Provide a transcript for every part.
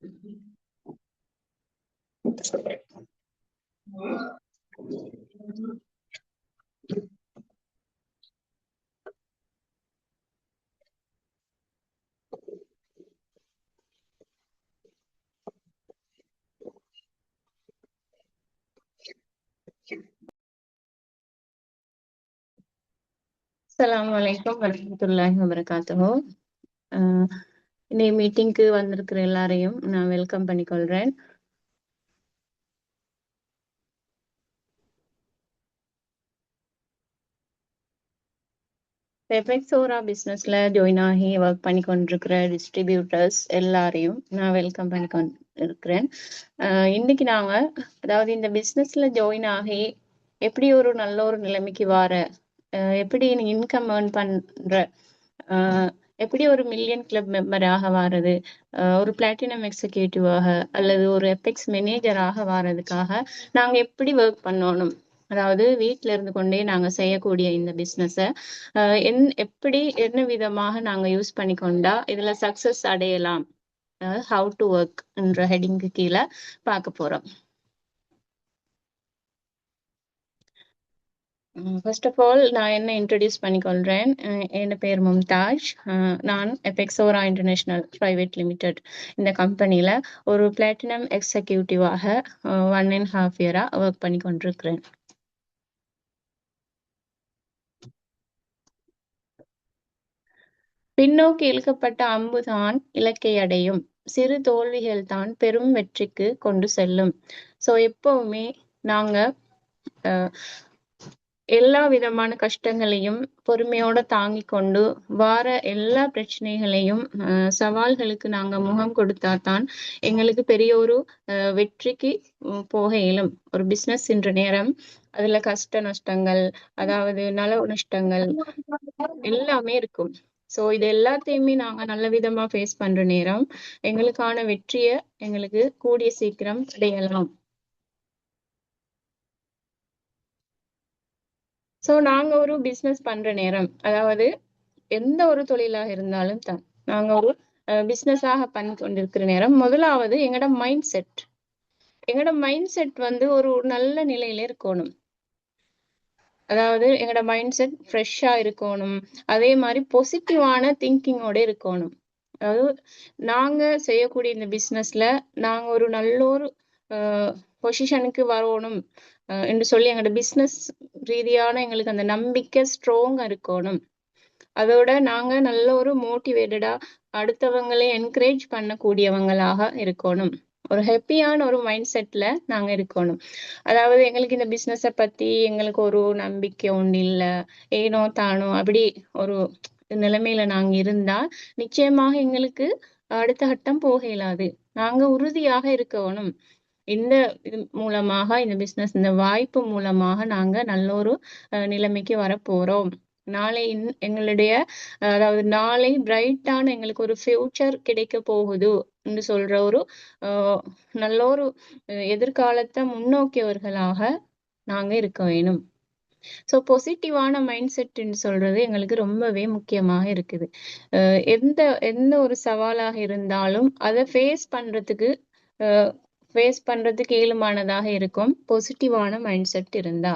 அஸ்ஸலாமு அலைக்கும் வரஹ்மத்துல்லாஹி வபரகாத்துஹு. இன்னைக்கு மீட்டிங்க்கு வந்திருக்கிற எல்லாரையும் நான் வெல்கம் பண்ணிக்கொள்றேன். பெபெக்ஸோரா பிசினஸ்ல ஜாயின் ஆகி ஒர்க் பண்ணி கொண்டிருக்கிற டிஸ்ட்ரிபியூட்டர்ஸ் எல்லாரையும் நான் வெல்கம் பண்ணி இருக்கிறேன். இன்னைக்கு நாங்க அதாவது இந்த பிசினஸ்ல ஜாயின் ஆகி எப்படி ஒரு நல்ல ஒரு நிலைமைக்கு வார, எப்படி இன்கம் ஏர்ன் பண்ற, எப்படி ஒரு மில்லியன் கிளப் மெம்பராக வாரது, ஒரு பிளாட்டினம் எக்ஸிக்யூட்டிவாக அல்லது ஒரு எபெக்ஸ் மேனேஜராக வாரதுக்காக நாங்க எப்படி ஒர்க் பண்ணணும், அதாவது வீட்டில இருந்து கொண்டே நாங்க செய்யக்கூடிய இந்த பிசினஸ எப்படி என்ன விதமாக நாங்க யூஸ் பண்ணிக்கொண்டா இதுல சக்சஸ் அடையலாம், ஹவு டு ஒர்க் என்ற ஹெடிங்க்கு கீழே பார்க்க போறோம். ஃபர்ஸ்ட் ஆஃப் ஆல் நான் என்ன இன்ட்ரடியூஸ் பண்ணிக்கொள்றேன். என் பேர் மும்தாஜ். நான் எபெக்ஸோரா இன்டர்நேஷனல் பிரைவேட் லிமிடெட் இந்த கம்பெனில ஒரு பிளாட்டினம் எக்ஸிக்யூட்டிவாக 1.5 இயரா ஒர்க் பண்ணி கொண்டிருக்கிறேன். பின்னோக்கி இழுக்கப்பட்ட அம்புதான் இலக்கை அடையும், சிறு தோல்விகள் தான் பெரும் வெற்றிக்கு கொண்டு செல்லும். ஸோ எப்பவுமே நாங்க எல்லா விதமான கஷ்டங்களையும் பொறுமையோட தாங்கி கொண்டு வார எல்லா பிரச்சனைகளையும் சவால்களுக்கு நாங்க முகம் கொடுத்தாதான் எங்களுக்கு பெரிய ஒரு வெற்றிக்கு போக இயலும். ஒரு பிசினஸ் என்ற நேரம் அதுல கஷ்ட நஷ்டங்கள், அதாவது நல நஷ்டங்கள் எல்லாமே இருக்கும். சோ இது எல்லாத்தையுமே நாங்க நல்ல விதமா ஃபேஸ் பண்ற நேரம் எங்களுக்கான வெற்றியை எங்களுக்கு கூடிய சீக்கிரம் அடையலாம். சோ நாங்க ஒரு பிசினஸ் பண்ற நேரம், அதாவது எந்த ஒரு தொழிலாக இருந்தாலும் தான் நாங்க ஒரு பிசினஸாக பண்ணி கொண்டிருக்கிற நேரம் முதலாவது எங்கட மைண்ட் செட் வந்து ஒரு நல்ல நிலையில இருக்கணும். அதாவது எங்கட மைண்ட் செட் ஃப்ரெஷ்ஷா இருக்கணும், அதே மாதிரி பாசிட்டிவான திங்கிங்கோட இருக்கணும். அதாவது நாங்க செய்யக்கூடிய இந்த பிசினஸ்ல நாங்க ஒரு நல்ல ஒரு பொசிஷனுக்கு வரணும் என்று சொல்லி எங்களோட பிசினஸ் ரீதியான எங்களுக்கு அந்த நம்பிக்கை ஸ்ட்ராங்கா இருக்கணும். அதோட நாங்க நல்ல ஒரு மோட்டிவேட்டடா அடுத்தவங்களை என்கரேஜ் பண்ணக்கூடியவங்களாக இருக்கணும். ஒரு ஹாப்பியான ஒரு மைண்ட் செட்ல நாங்க இருக்கணும். அதாவது எங்களுக்கு இந்த பிசினஸ பத்தி எங்களுக்கு ஒரு நம்பிக்கை ஒண்ணு இல்ல, ஏனோ தானோ அப்படி ஒரு நிலைமையில நாங்க இருந்தா நிச்சயமாக எங்களுக்கு அடுத்த கட்டம் போக இயலாது. நாங்க உறுதியாக இருக்கணும். இந்த இது மூலமாக இந்த பிசினஸ் இந்த வாய்ப்பு மூலமாக நாங்க நல்ல ஒரு நிலைமைக்கு வரப்போறோம். நாளை எங்களுடைய அதாவது நாளை பிரைட்டான எங்களுக்கு ஒரு ஃபியூச்சர் கிடைக்க போகுது என்று சொல்ற ஒரு நல்ல ஒரு எதிர்காலத்தை முன்னோக்கியவர்களாக நாங்க இருக்க வேணும். ஸோ பாசிட்டிவான மைண்ட் செட்ன்னு சொல்றது எங்களுக்கு ரொம்பவே முக்கியமாக இருக்குது. எந்த எந்த ஒரு சவாலாக இருந்தாலும் அதை ஃபேஸ் பண்றதுக்கு இயலுமானதாக இருக்கும் பாசிட்டிவான மைண்ட் செட் இருந்தா.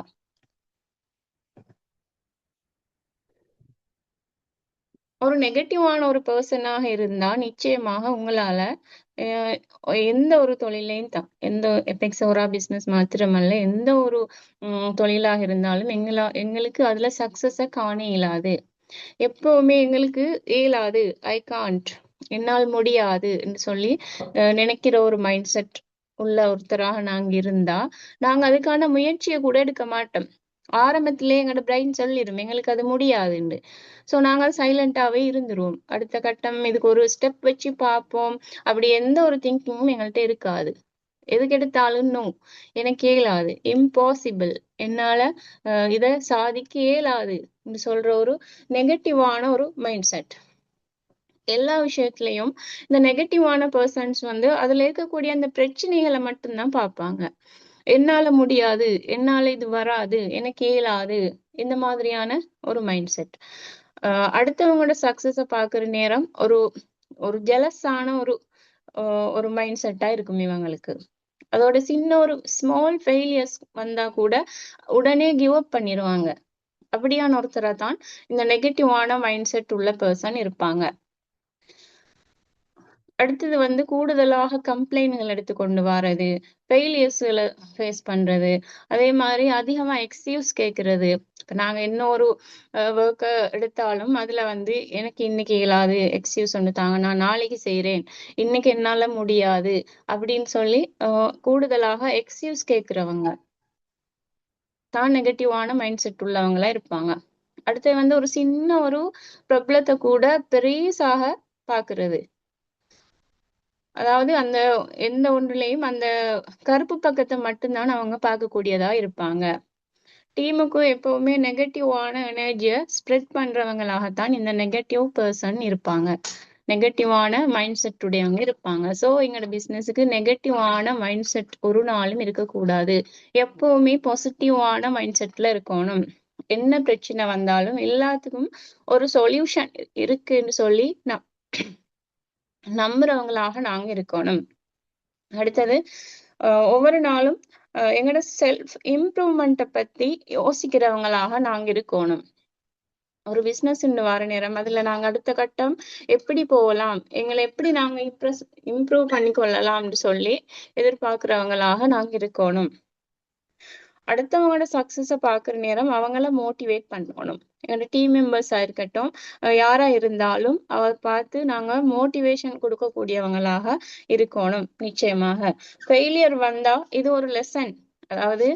ஒரு நெகட்டிவான ஒரு பர்சனாக இருந்தா நிச்சயமாக உங்களால எந்த ஒரு தொழிலையும் தான், எந்த எபெக்ஸோரா பிசினஸ் மாத்திரமல்ல எந்த ஒரு தொழிலாக இருந்தாலும் எங்களுக்கு அதுல சக்சஸ காண இயலாது. எப்பவுமே எங்களுக்கு இயலாது, ஐ காண்ட், என்னால் முடியாது என்று சொல்லி நினைக்கிற ஒரு மைண்ட் செட் உள்ள ஒருத்தராக நாங்க இருந்தா நாங்க அதுக்கான முயற்சியை கூட எடுக்க மாட்டோம். ஆரம்பத்திலே எங்களோட பிரெயின் சொல்லிடும் எங்களுக்கு அது முடியாதுன்னு. சோ நாங்க சைலண்டாவே இருந்துருவோம். அடுத்த கட்டம் இதுக்கு ஒரு ஸ்டெப் வச்சு பார்ப்போம். அப்படி எந்த ஒரு திங்கிங்கும் எங்கள்கிட்ட இருக்காது. எதுக்கு எடுத்தாலும் நோ, எனக்கு இயலாது, இம்பாசிபிள், என்னால இத சாதிக்க இயலாது சொல்ற ஒரு நெகட்டிவான ஒரு மைண்ட் செட். எல்லா விஷயத்திலையும் இந்த நெகட்டிவான பர்சன்ஸ் வந்து அதுல இருக்கக்கூடிய அந்த பிரச்சனைகளை மட்டும்தான் பார்ப்பாங்க. என்னால முடியாது, என்னால இது வராது, எனக்கு இயலாது, இந்த மாதிரியான ஒரு மைண்ட் செட். அடுத்தவங்களோட சக்சஸ பாக்குற நேரம் ஒரு ஒரு ஜெலஸான ஒரு ஒரு மைண்ட் செட்டா இருக்கும் இவங்களுக்கு. அதோட சின்ன ஒரு ஸ்மால் ஃபெயிலியர்ஸ் வந்தா கூட உடனே கிவ் அப் பண்ணிருவாங்க. அப்படியான ஒருத்தரா தான் இந்த நெகட்டிவான மைண்ட் செட் உள்ள பெர்சன் இருப்பாங்க. அடுத்தது வந்து கூடுதலாக கம்ப்ளைண்ட்கள் எடுத்து கொண்டு வாரது, ஃபெயிலியர்ஸ்கள ஃபேஸ் பண்றது, அதே மாரி அதிகமா எக்ஸ்கியூஸ் கேட்கறது. இப்ப நாங்க என்ன ஒரு வொர்க்க எடுத்தாலும், அதுல வந்து எனக்கு இன்னைக்கு இயலாது, எக்ஸ்கியூஸ் ஒண்ணு தாங்க, நான் நாளைக்கு செய்றேன், இன்னைக்கு என்னால முடியாது அப்படின்னு சொல்லி கூடுதலாக எக்ஸ்கியூஸ் கேட்கிறவங்க தான் நெகட்டிவான மைண்ட் செட் உள்ளவங்களா இருப்பாங்க. அடுத்து வந்து ஒரு சின்ன ஒரு ப்ராப்ளத்த கூட பெரிசாக பாக்குறது. அதாவது அந்த எந்த ஒன்றுலயும் அந்த கருப்பு பக்கத்த மட்டும் தான் அவங்க பார்க்கக்கூடியதா இருப்பாங்க. டீமுக்கும் எப்பவுமே நெகட்டிவான எனர்ஜிய ஸ்ப்ரெட் பண்றவங்களாகத்தான் இந்த நெகட்டிவ் பெர்சன் இருப்பாங்க. நெகட்டிவான மைண்ட் செட் உடையவங்க இருப்பாங்க. சோ எங்களோட பிசினஸுக்கு நெகட்டிவான மைண்ட் செட் ஒரு நாளும் இருக்கக்கூடாது. எப்பவுமே பாசிட்டிவான மைண்ட் செட்ல இருக்கணும். என்ன பிரச்சனை வந்தாலும் எல்லாத்துக்கும் ஒரு சொல்யூஷன் இருக்குன்னு சொல்லி நம்புறவங்களாக நாங்க இருக்கணும். அடுத்தது ஒவ்வொரு நாளும் எங்களோட செல்ஃப் இம்ப்ரூவ்மெண்ட்ட பத்தி யோசிக்கிறவங்களாக நாங்க இருக்கோணும். ஒரு பிசினஸ்ன்னு வர நேரம் அதுல நாங்க அடுத்த கட்டம் எப்படி போகலாம், எங்கள எப்படி நாங்க இம்ப்ரூவ் பண்ணிக்கொள்ளலாம்னு சொல்லி எதிர்பார்க்கிறவங்களாக நாங்க இருக்கோணும். அடுத்தவங்களோட சக்சஸ பாக்குற நேரம் அவங்கள மோட்டிவேட் பண்ணணும். என்னோட டீம் மெம்பர்ஸா இருக்கட்டும், யாரா இருந்தாலும் பார்த்து நாங்க மோட்டிவேஷன் கொடுக்கக்கூடியவங்களாக இருக்கணும் நிச்சயமாக. ஃபெயிலியர் வந்தா இது ஒரு லெசன். அதாவது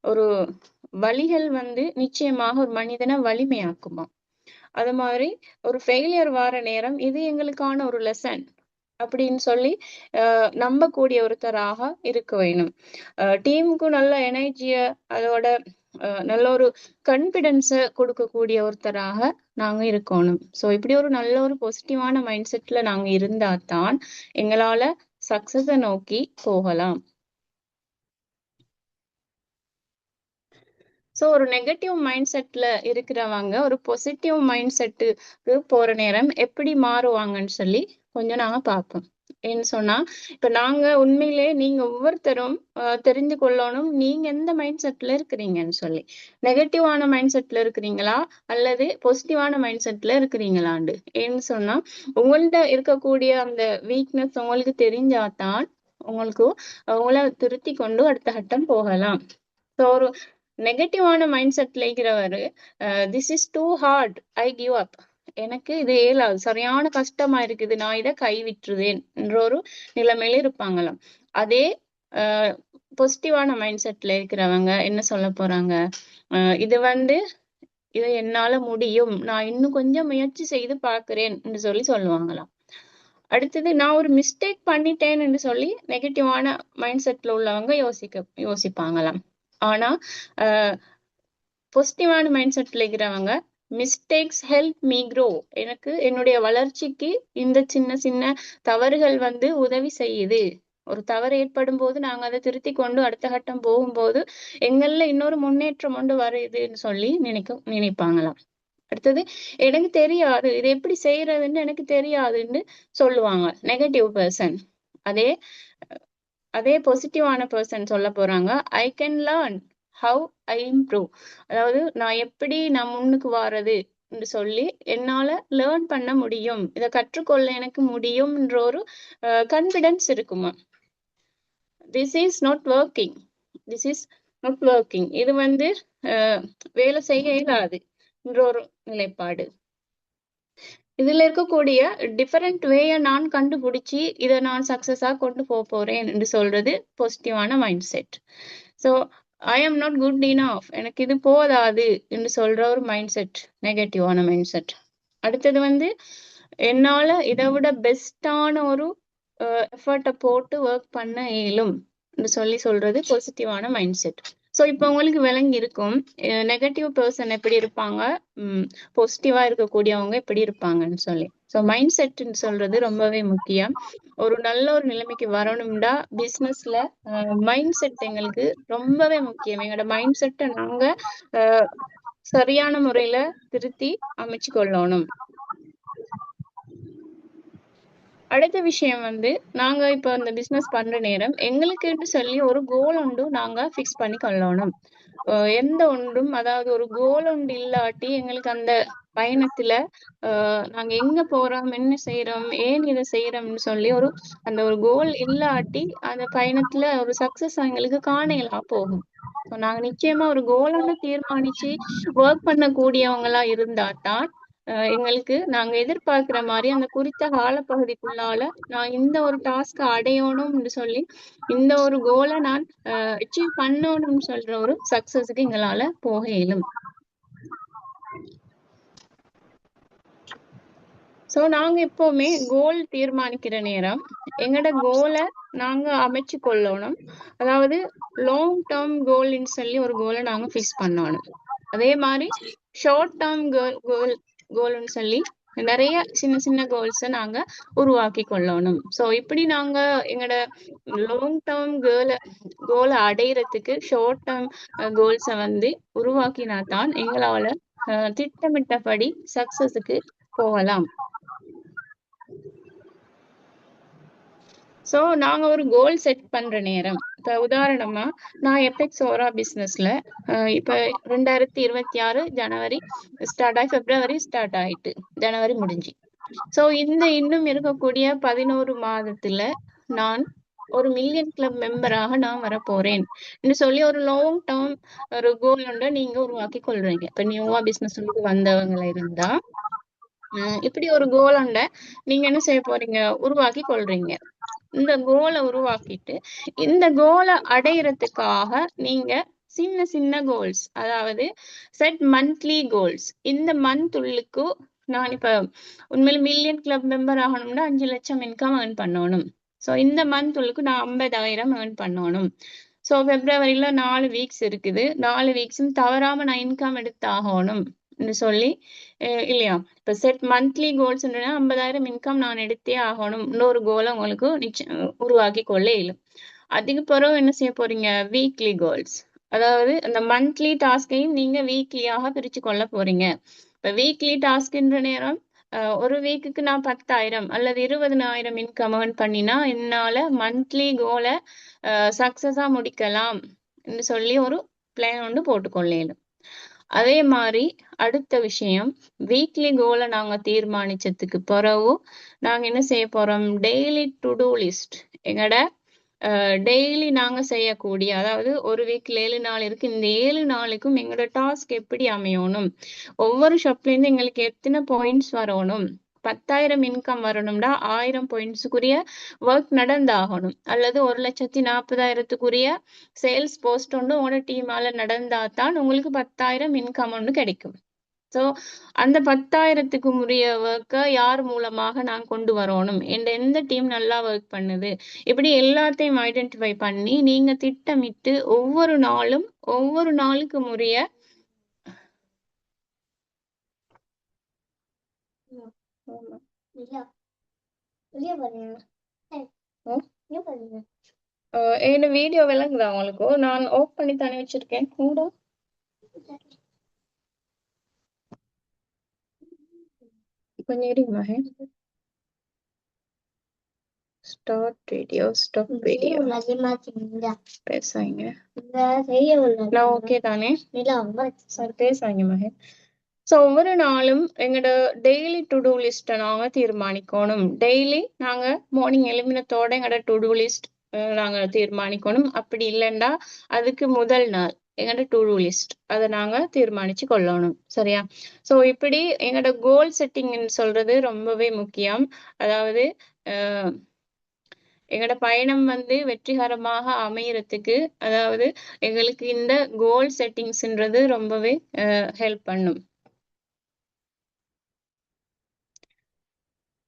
ஒரு வலிகள் வந்து நிச்சயமாக ஒரு மனிதனை வலிமையாக்குமாம். அது மாதிரி ஒரு ஃபெயிலியர் வார நேரம் இது எங்களுக்கான ஒரு லெசன் அப்படின்னு சொல்லி நம்பக்கூடிய ஒருத்தராக இருக்க வேணும். டீமுக்கும் நல்ல எனர்ஜிய அதோட நல்ல ஒரு கான்பிடன்ஸ கொடுக்கக்கூடிய ஒருத்தராக நாங்க இருக்கணும். சோ இப்படி ஒரு நல்ல ஒரு பாசிட்டிவான மைண்ட் செட்ல நாங்க இருந்தா தான் எங்களால சக்சஸ நோக்கி போகலாம். சோ ஒரு நெகட்டிவ் மைண்ட் செட்ல இருக்கிறவங்க ஒரு பாசிட்டிவ் மைண்ட் செட்டுக்கு போற நேரம் எப்படி மாறுவாங்கன்னு சொல்லி கொஞ்சம் நாங்க பார்ப்போம். ஏன்னு சொன்னா இப்ப நாங்க உண்மையிலே நீங்க ஒவ்வொருத்தரும் தெரிந்து கொள்ளணும் நீங்க எந்த மைண்ட் செட்ல இருக்கிறீங்கன்னு சொல்லி. நெகட்டிவான மைண்ட் செட்ல இருக்கிறீங்களா அல்லது பாசிட்டிவான மைண்ட் செட்ல இருக்கிறீங்களாண்டு. ஏன்னு சொன்னா உங்கள்ட்ட இருக்கக்கூடிய அந்த வீக்னஸ் உங்களுக்கு தெரிஞ்சாதான் உங்களுக்கு உங்களை திருத்தி கொண்டு அடுத்த கட்டம் போகலாம். ஸோ ஒரு நெகட்டிவான மைண்ட் செட்ல இருக்கிறவரு this is too hard, I give up, எனக்கு இது இயலாது, சரியான கஷ்டமா இருக்குது, நான் இதை கைவிட்டுருவேன் என்ற ஒரு நிலைமையில இருப்பாங்களாம். அதே பாசிட்டிவான மைண்ட் செட்ல இருக்கிறவங்க என்ன சொல்ல போறாங்க, இது வந்து இதை என்னால முடியும், நான் இன்னும் கொஞ்சம் முயற்சி செய்து பார்க்கிறேன் என்று சொல்லி சொல்லுவாங்களாம். அடுத்தது நான் ஒரு மிஸ்டேக் பண்ணிட்டேன்னு சொல்லி நெகட்டிவான மைண்ட் செட்ல உள்ளவங்க யோசிப்பாங்களாம். ஆனா பாசிட்டிவான மைண்ட் செட்ல இருக்கிறவங்க மிஸ்டேக்ஸ் ஹெல்ப் மீ க்ரோ, எனக்கு என்னுடைய வளர்ச்சிக்கு இந்த சின்ன சின்ன தவறுகள் வந்து உதவி செய்யுது. ஒரு தவறு ஏற்படும் போது நாங்க அதை திருத்தி கொண்டு அடுத்த கட்டம் போகும்போது எங்கள்ல இன்னொரு முன்னேற்றம் கொண்டு வருதுன்னு சொல்லி நினைப்பாங்களாம். அடுத்தது எனக்கு தெரியாது, இது எப்படி செய்யறதுன்னு எனக்கு தெரியாதுன்னு சொல்லுவாங்க நெகட்டிவ் பர்சன். அதே அதே பாசிட்டிவான பர்சன் சொல்ல போறாங்க, I can learn how I improve, அதாவது நான் முன்னுக்கு வாரது என்று சொல்லி என்னால லேர்ன் பண்ண முடியும், இதை கற்றுக்கொள்ள எனக்கு முடியும்ன்ற ஒரு கான்பிடன்ஸ் இருக்குமா. This is not working, this is not working, இது வந்து வேலை செய்ய இயலாது என்ற ஒரு நிலைப்பாடு. இதுல இருக்கக்கூடிய டிஃபரெண்ட் வேய நான் கண்டுபிடிச்சி இதை நான் சக்சஸா கொண்டு போறேன் என்று சொல்றது பாசிட்டிவான mind set. So I am not good enough, எனக்கு இது போதாது என்று சொல்ற ஒரு மைண்ட் செட் நெகட்டிவான மைண்ட் செட். அடுத்தது வந்து என்னால இதை விட பெஸ்டான ஒரு எஃபர்ட்டை போட்டு ஒர்க் பண்ண இயலும் என்று சொல்றது பாசிட்டிவான மைண்ட் செட். ஸோ இப்போ உங்களுக்கு விளங்கி இருக்கும் நெகட்டிவ் பர்சன் எப்படி இருப்பாங்க, பாசிட்டிவா இருக்கக்கூடியவங்க எப்படி இருப்பாங்கன்னு சொல்லி. ஸோ மைண்ட் செட்ன்னு சொல்றது ரொம்பவே முக்கியம். ஒரு நல்ல ஒரு நிலைமைக்கு வரணும்டா பிசினஸ்ல மைண்ட் செட் எங்களுக்கு ரொம்பவே முக்கியம். எங்களோட மைண்ட் செட்டை நாங்க சரியான முறையில திருத்தி அமைச்சு கொள்ளணும். அடுத்த விஷயம் வந்து நாங்க இப்ப இந்த பிசினஸ் பண்ற நேரம் எங்களுக்குன்னு சொல்லி ஒரு கோல் உண்டு நாங்க ஃபிக்ஸ் பண்ணி கொள்ளணும். எந்த ஒன்றும் அதாவது ஒரு கோல் ஒன்று இல்லாட்டி எங்களுக்கு அந்த பயணத்துல நாங்க எங்க போறோம், என்ன செய்யறோம், ஏன் இதை செய்யறோம்னு சொல்லி அந்த ஒரு கோல் இல்லாட்டி அந்த பயணத்துல ஒரு சக்சஸ் எங்களுக்கு காணலாம் போகும். நாங்க நிச்சயமா ஒரு கோல் ஒன்று தீர்மானிச்சு ஒர்க் பண்ணக்கூடியவங்களா இருந்தா தான் எங்களுக்கு நாங்க எதிர்பார்க்கிற மாதிரி அந்த குறித்த காலப்பகுதிக்குள்ளால நான் இந்த ஒரு டாஸ்க் அடையணும்னு சொல்லி இந்த ஒரு கோலை நான் அச்சீவ் பண்ணணும்னு சொல்ற ஒரு சக்சஸுக்கு எங்களால போக இயலும். சோ நாங்க எப்பவுமே கோல் தீர்மானிக்கிற நேரம் எங்கட கோலை நாங்க அமைச்சு கொள்ளணும். அதாவது லாங் டேர்ம் கோல்னு சொல்லி ஒரு கோலை நாங்க ஃபிக்ஸ் பண்ணணும். அதே மாதிரி ஷார்ட் டேர்ம் கோல்னு சொல்லி நிறைய சின்ன சின்ன கோல்ஸை நாங்க உருவாக்கி கொள்ளணும். சோ இப்படி நாங்க எங்கட லாங் டேர்ம் கோலை அடையிறதுக்கு ஷார்ட் டேர்ம் கோல்ஸை வந்து உருவாக்கினா தான் எங்களால திட்டமிட்டபடி சக்சஸுக்கு போகலாம். சோ நாங்க ஒரு கோல் செட் பண்ற நேரம் இப்ப உதாரணமா நான் எபெக்ஸ் ஓரா பிசினஸ்ல இப்ப 2026 ஜனவரி ஸ்டார்ட் ஆகி பிப்ரவரி ஸ்டார்ட் ஆயிட்டு ஜனவரி முடிஞ்சு. சோ இன்னும் இருக்கக்கூடிய 11 மாதத்துல நான் ஒரு மில்லியன் கிளப் மெம்பராக நான் வர போறேன் சொல்லி ஒரு லாங் டேர்ம் ஒரு கோல் ஒன்று நீங்க உருவாக்கி கொள்றீங்க. இப்ப நியூவா பிசினஸ் வந்தவங்கள இருந்தா இப்படி ஒரு கோல் ஒண்ட நீங்க என்ன செய்ய போறீங்க, உருவாக்கி கொள்றீங்க. இந்த கோலை உருவாக்கிட்டு இந்த கோலை அடையிறதுக்காக நீங்க சின்ன சின்ன கோல்ஸ், அதாவது செட் மந்த்லி கோல்ஸ். இந்த மந்த் உள்ளுக்கு நான் இப்ப உண்மையில மில்லியன் கிளப் மெம்பர் ஆகணும்னா 5 லட்சம் இன்கம் ஏர்ன் பண்ணணும். சோ இந்த மந்த் உள்ளுக்கு நான் 50,000 ஏர்ன் பண்ணணும். சோ பிப்ரவரியில 4 வீக்ஸ் இருக்குது. 4 வீக்ஸும் தவறாம நான் இன்கம் எடுத்து ஆகணும் சொல்லி இல்லையா. இப்ப செட் மந்த்லி கோல்ஸ் 50,000 இன்கம் நான் எடுத்தே ஆகணும். இன்னொரு கோலை உங்களுக்கு உருவாக்கி கொள்ள இயலும். அதுக்கு பிறகு என்ன செய்ய போறீங்க, வீக்லி கோல்ஸ். அதாவது அந்த மந்த்லி டாஸ்கையும் நீங்க வீக்லியாக பிரிச்சு கொள்ள போறீங்க. இப்ப வீக்லி டாஸ்க்ன்ற நேரம் ஒரு வீக்குக்கு நான் 10,000 அல்லது 20,000 இன்கம் ஏர்ன் பண்ணினா என்னால மந்த்லி கோலை சக்சஸா முடிக்கலாம் சொல்லி ஒரு பிளான் ஒன்று போட்டுக்கொள்ளேன். அதே மாதிரி அடுத்த விஷயம், வீக்லி கோலை நாங்க தீர்மானிச்சதுக்கு பிறகு நாங்க என்ன செய்ய போறோம், டெய்லி டு டூ லிஸ்ட். எங்கட டெய்லி நாங்க செய்யக்கூடிய, அதாவது ஒரு வீக்ல 7 நாள் இருக்கு, இந்த 7 நாளுக்கும் எங்களோட டாஸ்க் எப்படி அமையணும், ஒவ்வொரு ஷாப்ல இருந்து எங்களுக்கு எத்தனை பாயிண்ட்ஸ் வரணும், 10,000 இன்கம் வரணும்னா 1000 பாயிண்ட்ஸுக்குரிய ஒர்க் நடந்தாகணும், அல்லது 1,40,000க்குரிய சேல்ஸ் போஸ்ட் ஒன்று உங்களோட டீமால நடந்தாதான் உங்களுக்கு 10,000 இன்கம் ஒன்று கிடைக்கும். சோ அந்த 10,000க்கு உரிய ஒர்க்கை யார் மூலமாக நான் கொண்டு வரணும், எந்த டீம் நல்லா ஒர்க் பண்ணுது, இப்படி எல்லாத்தையும் ஐடென்டிஃபை பண்ணி நீங்க திட்டமிட்டு ஒவ்வொரு நாளும் ஒவ்வொரு நாளுக்கு உரிய என்ன வீடியோ விளங்குதா உங்களுக்கு? நான் ஆஃப் பண்ணி தானே வச்சிருக்கேன். கூட கொஞ்சம் இருங்க மகன். ஸ்டார்ட் வீடியோ, ஸ்டாப் வீடியோ, பேசாங்க. நான் ஓகே தானே சார், பேசாங்க மகன். சோ ஒவ்வொரு நாளும் எங்களோட டெய்லி டு டூ லிஸ்ட்டை நாங்க தீர்மானிக்கணும். டெய்லி நாங்க மார்னிங் எழுமினத்தோட எங்களோட டு டூ லிஸ்ட் நாங்க தீர்மானிக்கணும். அப்படி இல்லைன்னா அதுக்கு முதல் நாள் எங்களோட டு டூ லிஸ்ட் அதை நாங்க தீர்மானிச்சு கொள்ளணும். சரியா? சோ இப்படி எங்களோட கோல் செட்டிங்னு சொல்றது ரொம்பவே முக்கியம். அதாவது எங்களோட பயணம் வந்து வெற்றிகரமாக அமையறதுக்கு, அதாவது எங்களுக்கு இந்த கோல் செட்டிங்ஸ்ன்றது ரொம்பவே ஹெல்ப் பண்ணும்.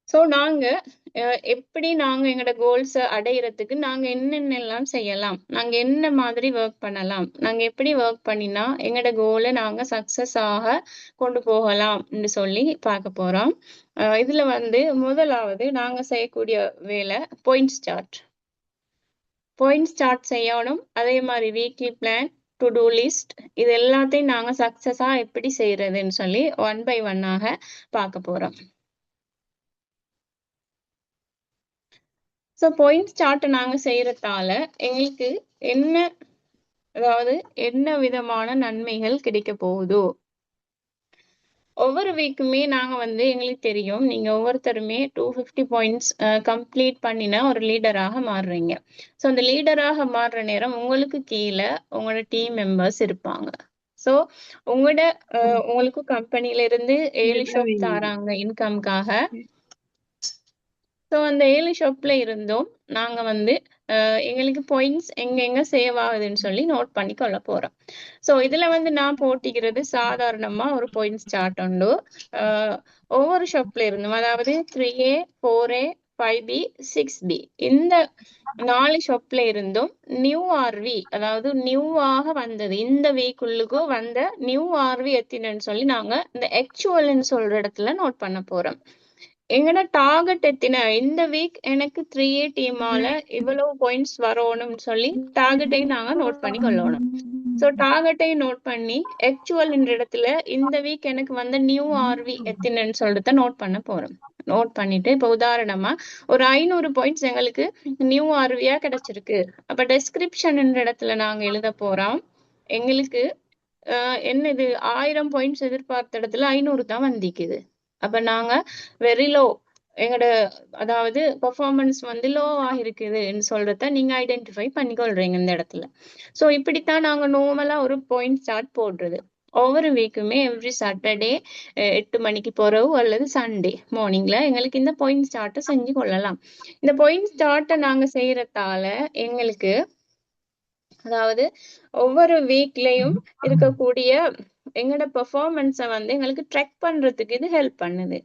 சோ நாங்க எப்படி நாங்க எங்களோட கோல்ஸை அடையிறதுக்கு நாங்க என்னென்னலாம் செய்யலாம், நாங்க என்ன மாதிரி ஒர்க் பண்ணலாம், நாங்க எப்படி ஒர்க் பண்ணினா எங்களோட கோலை நாங்க சக்சஸ் ஆக கொண்டு போகலாம்னு சொல்லி பார்க்க போறோம். இதுல வந்து முதலாவது நாங்க செய்யக்கூடிய வேலை பாயிண்ட் ஸ்டார்ட் செய்யணும். அதே மாதிரி weekly plan, to do list, இது எல்லாத்தையும் நாங்க சக்சஸா எப்படி செய்யறதுன்னு சொல்லி 1 by 1 பார்க்க போறோம். ஸோ பாயிண்ட்ஸ் சார்ட் நாங்க செய்யறதால எங்களுக்கு என்ன, அதாவது என்ன விதமான நன்மைகள் கிடைக்க போகுதோ, ஒவ்வொரு வீக்குமே நாங்க வந்து எங்களுக்கு தெரியும் நீங்க ஒவ்வொருத்தருமே 250 பாயிண்ட்ஸ் கம்ப்ளீட் பண்ணினா ஒரு லீடராக மாறுறீங்க. ஸோ அந்த லீடராக மாறுற நேரம் உங்களுக்கு கீழே உங்களோட டீம் மெம்பர்ஸ் இருப்பாங்க. ஸோ உங்களோட உங்களுக்கு கம்பெனில இருந்து 7 ஷாப் தராங்க இன்கம்காக. ஸோ அந்த 7 ஷாப்ல இருந்தும் நாங்க வந்து எங்களுக்கு பாயிண்ட்ஸ் எங்க சேவ் ஆகுதுன்னு சொல்லி நோட் பண்ணி கொள்ள போறோம். ஸோ இதுல வந்து நான் போட்டிக்கிறது சாதாரணமா ஒரு பாயிண்ட்ஸ் சார்ட் உண்டு. ஒவ்வொரு ஷாப்ல இருந்தும், அதாவது 3A 4A 5B 6B இந்த 4 ஷாப்ல இருந்தும் நியூ ஆர்வி, அதாவது நியூவாக வந்தது இந்த வீக்குள்ளுக்கு வந்த நியூ ஆர்வி எத்தினன்னு சொல்லி நாங்க இந்த ஆக்சுவல்னு சொல்ற இடத்துல நோட் பண்ண போறோம். எங்கட டார்கெட் எத்தின இந்த வீக் எனக்கு 3A டீமால இவ்வளவு பாயிண்ட்ஸ் வரணும்னு சொல்லி டார்கெட்டையும் நாங்க நோட் பண்ணி கொள்ளணும். ஸோ டார்கெட்டையும் நோட் பண்ணி ஆக்சுவல் இடத்துல இந்த வீக் எனக்கு வந்த நியூ ஆர்வி எத்தினன்னு சொல்றத நோட் பண்ண போறோம். நோட் பண்ணிட்டு இப்ப உதாரணமா ஒரு 500 பாயிண்ட்ஸ் எங்களுக்கு நியூ ஆர்வியா கிடைச்சிருக்கு. அப்ப டெஸ்கிரிப்ஷன் இடத்துல நாங்க எழுத போறோம் எங்களுக்கு என்னது 1000 பாயிண்ட்ஸ் எதிர்பார்த்த இடத்துல 500 தான் வந்திக்குது. அப்ப நாங்க வெரி லோ, எங்களோட அதாவது பெர்ஃபார்மன்ஸ் வந்து லோவா இருக்குதுன்னு சொல்றத நீங்க ஐடென்டிஃபை பண்ணிக்கொள்றீங்க இந்த இடத்துல. ஸோ இப்படித்தான் நாங்க நார்மலா ஒரு பாயிண்ட் சார்ட் போடுறது. ஒவ்வொரு வீக்குமே எவ்ரி சாட்டர்டே 8 மணிக்கு போறவு அல்லது சண்டே மார்னிங்ல எங்களுக்கு இந்த பாயிண்ட் சார்ட்டை செஞ்சு கொள்ளலாம். இந்த பாயிண்ட் சார்ட்டை நாங்க செய்யறதால எங்களுக்கு, அதாவது ஒவ்வொரு வீக்லயும் இருக்கக்கூடிய எங்களோட பெர்ஃபார்மன்ஸை வந்து எங்களுக்கு ட்ரெக் பண்றதுக்கு இது ஹெல்ப் பண்ணுது.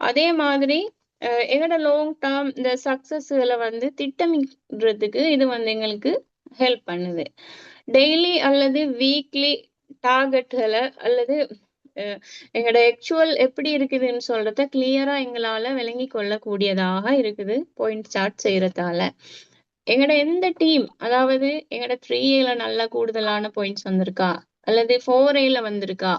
அதே மாதிரி எங்களோட லாங் டேர்ம் இந்த சக்சஸ்களை வந்து திட்டமிடுறதுக்கு இது வந்து எங்களுக்கு ஹெல்ப் பண்ணுது. டெய்லி அல்லது வீக்லி டார்கெட்களை அல்லது எங்களோட ஆக்சுவல் எப்படி இருக்குதுன்னு சொல்றத கிளியரா எங்களால விளங்கி கொள்ளக்கூடியதாக இருக்குது பாயிண்ட் சார்ட் செய்யறதால. எங்கட எந்த டீம், அதாவது எங்கட 3Aல நல்ல கூடுதலான பாயிண்ட்ஸ் வந்திருக்கா அல்லது 4Aல வந்திருக்கா,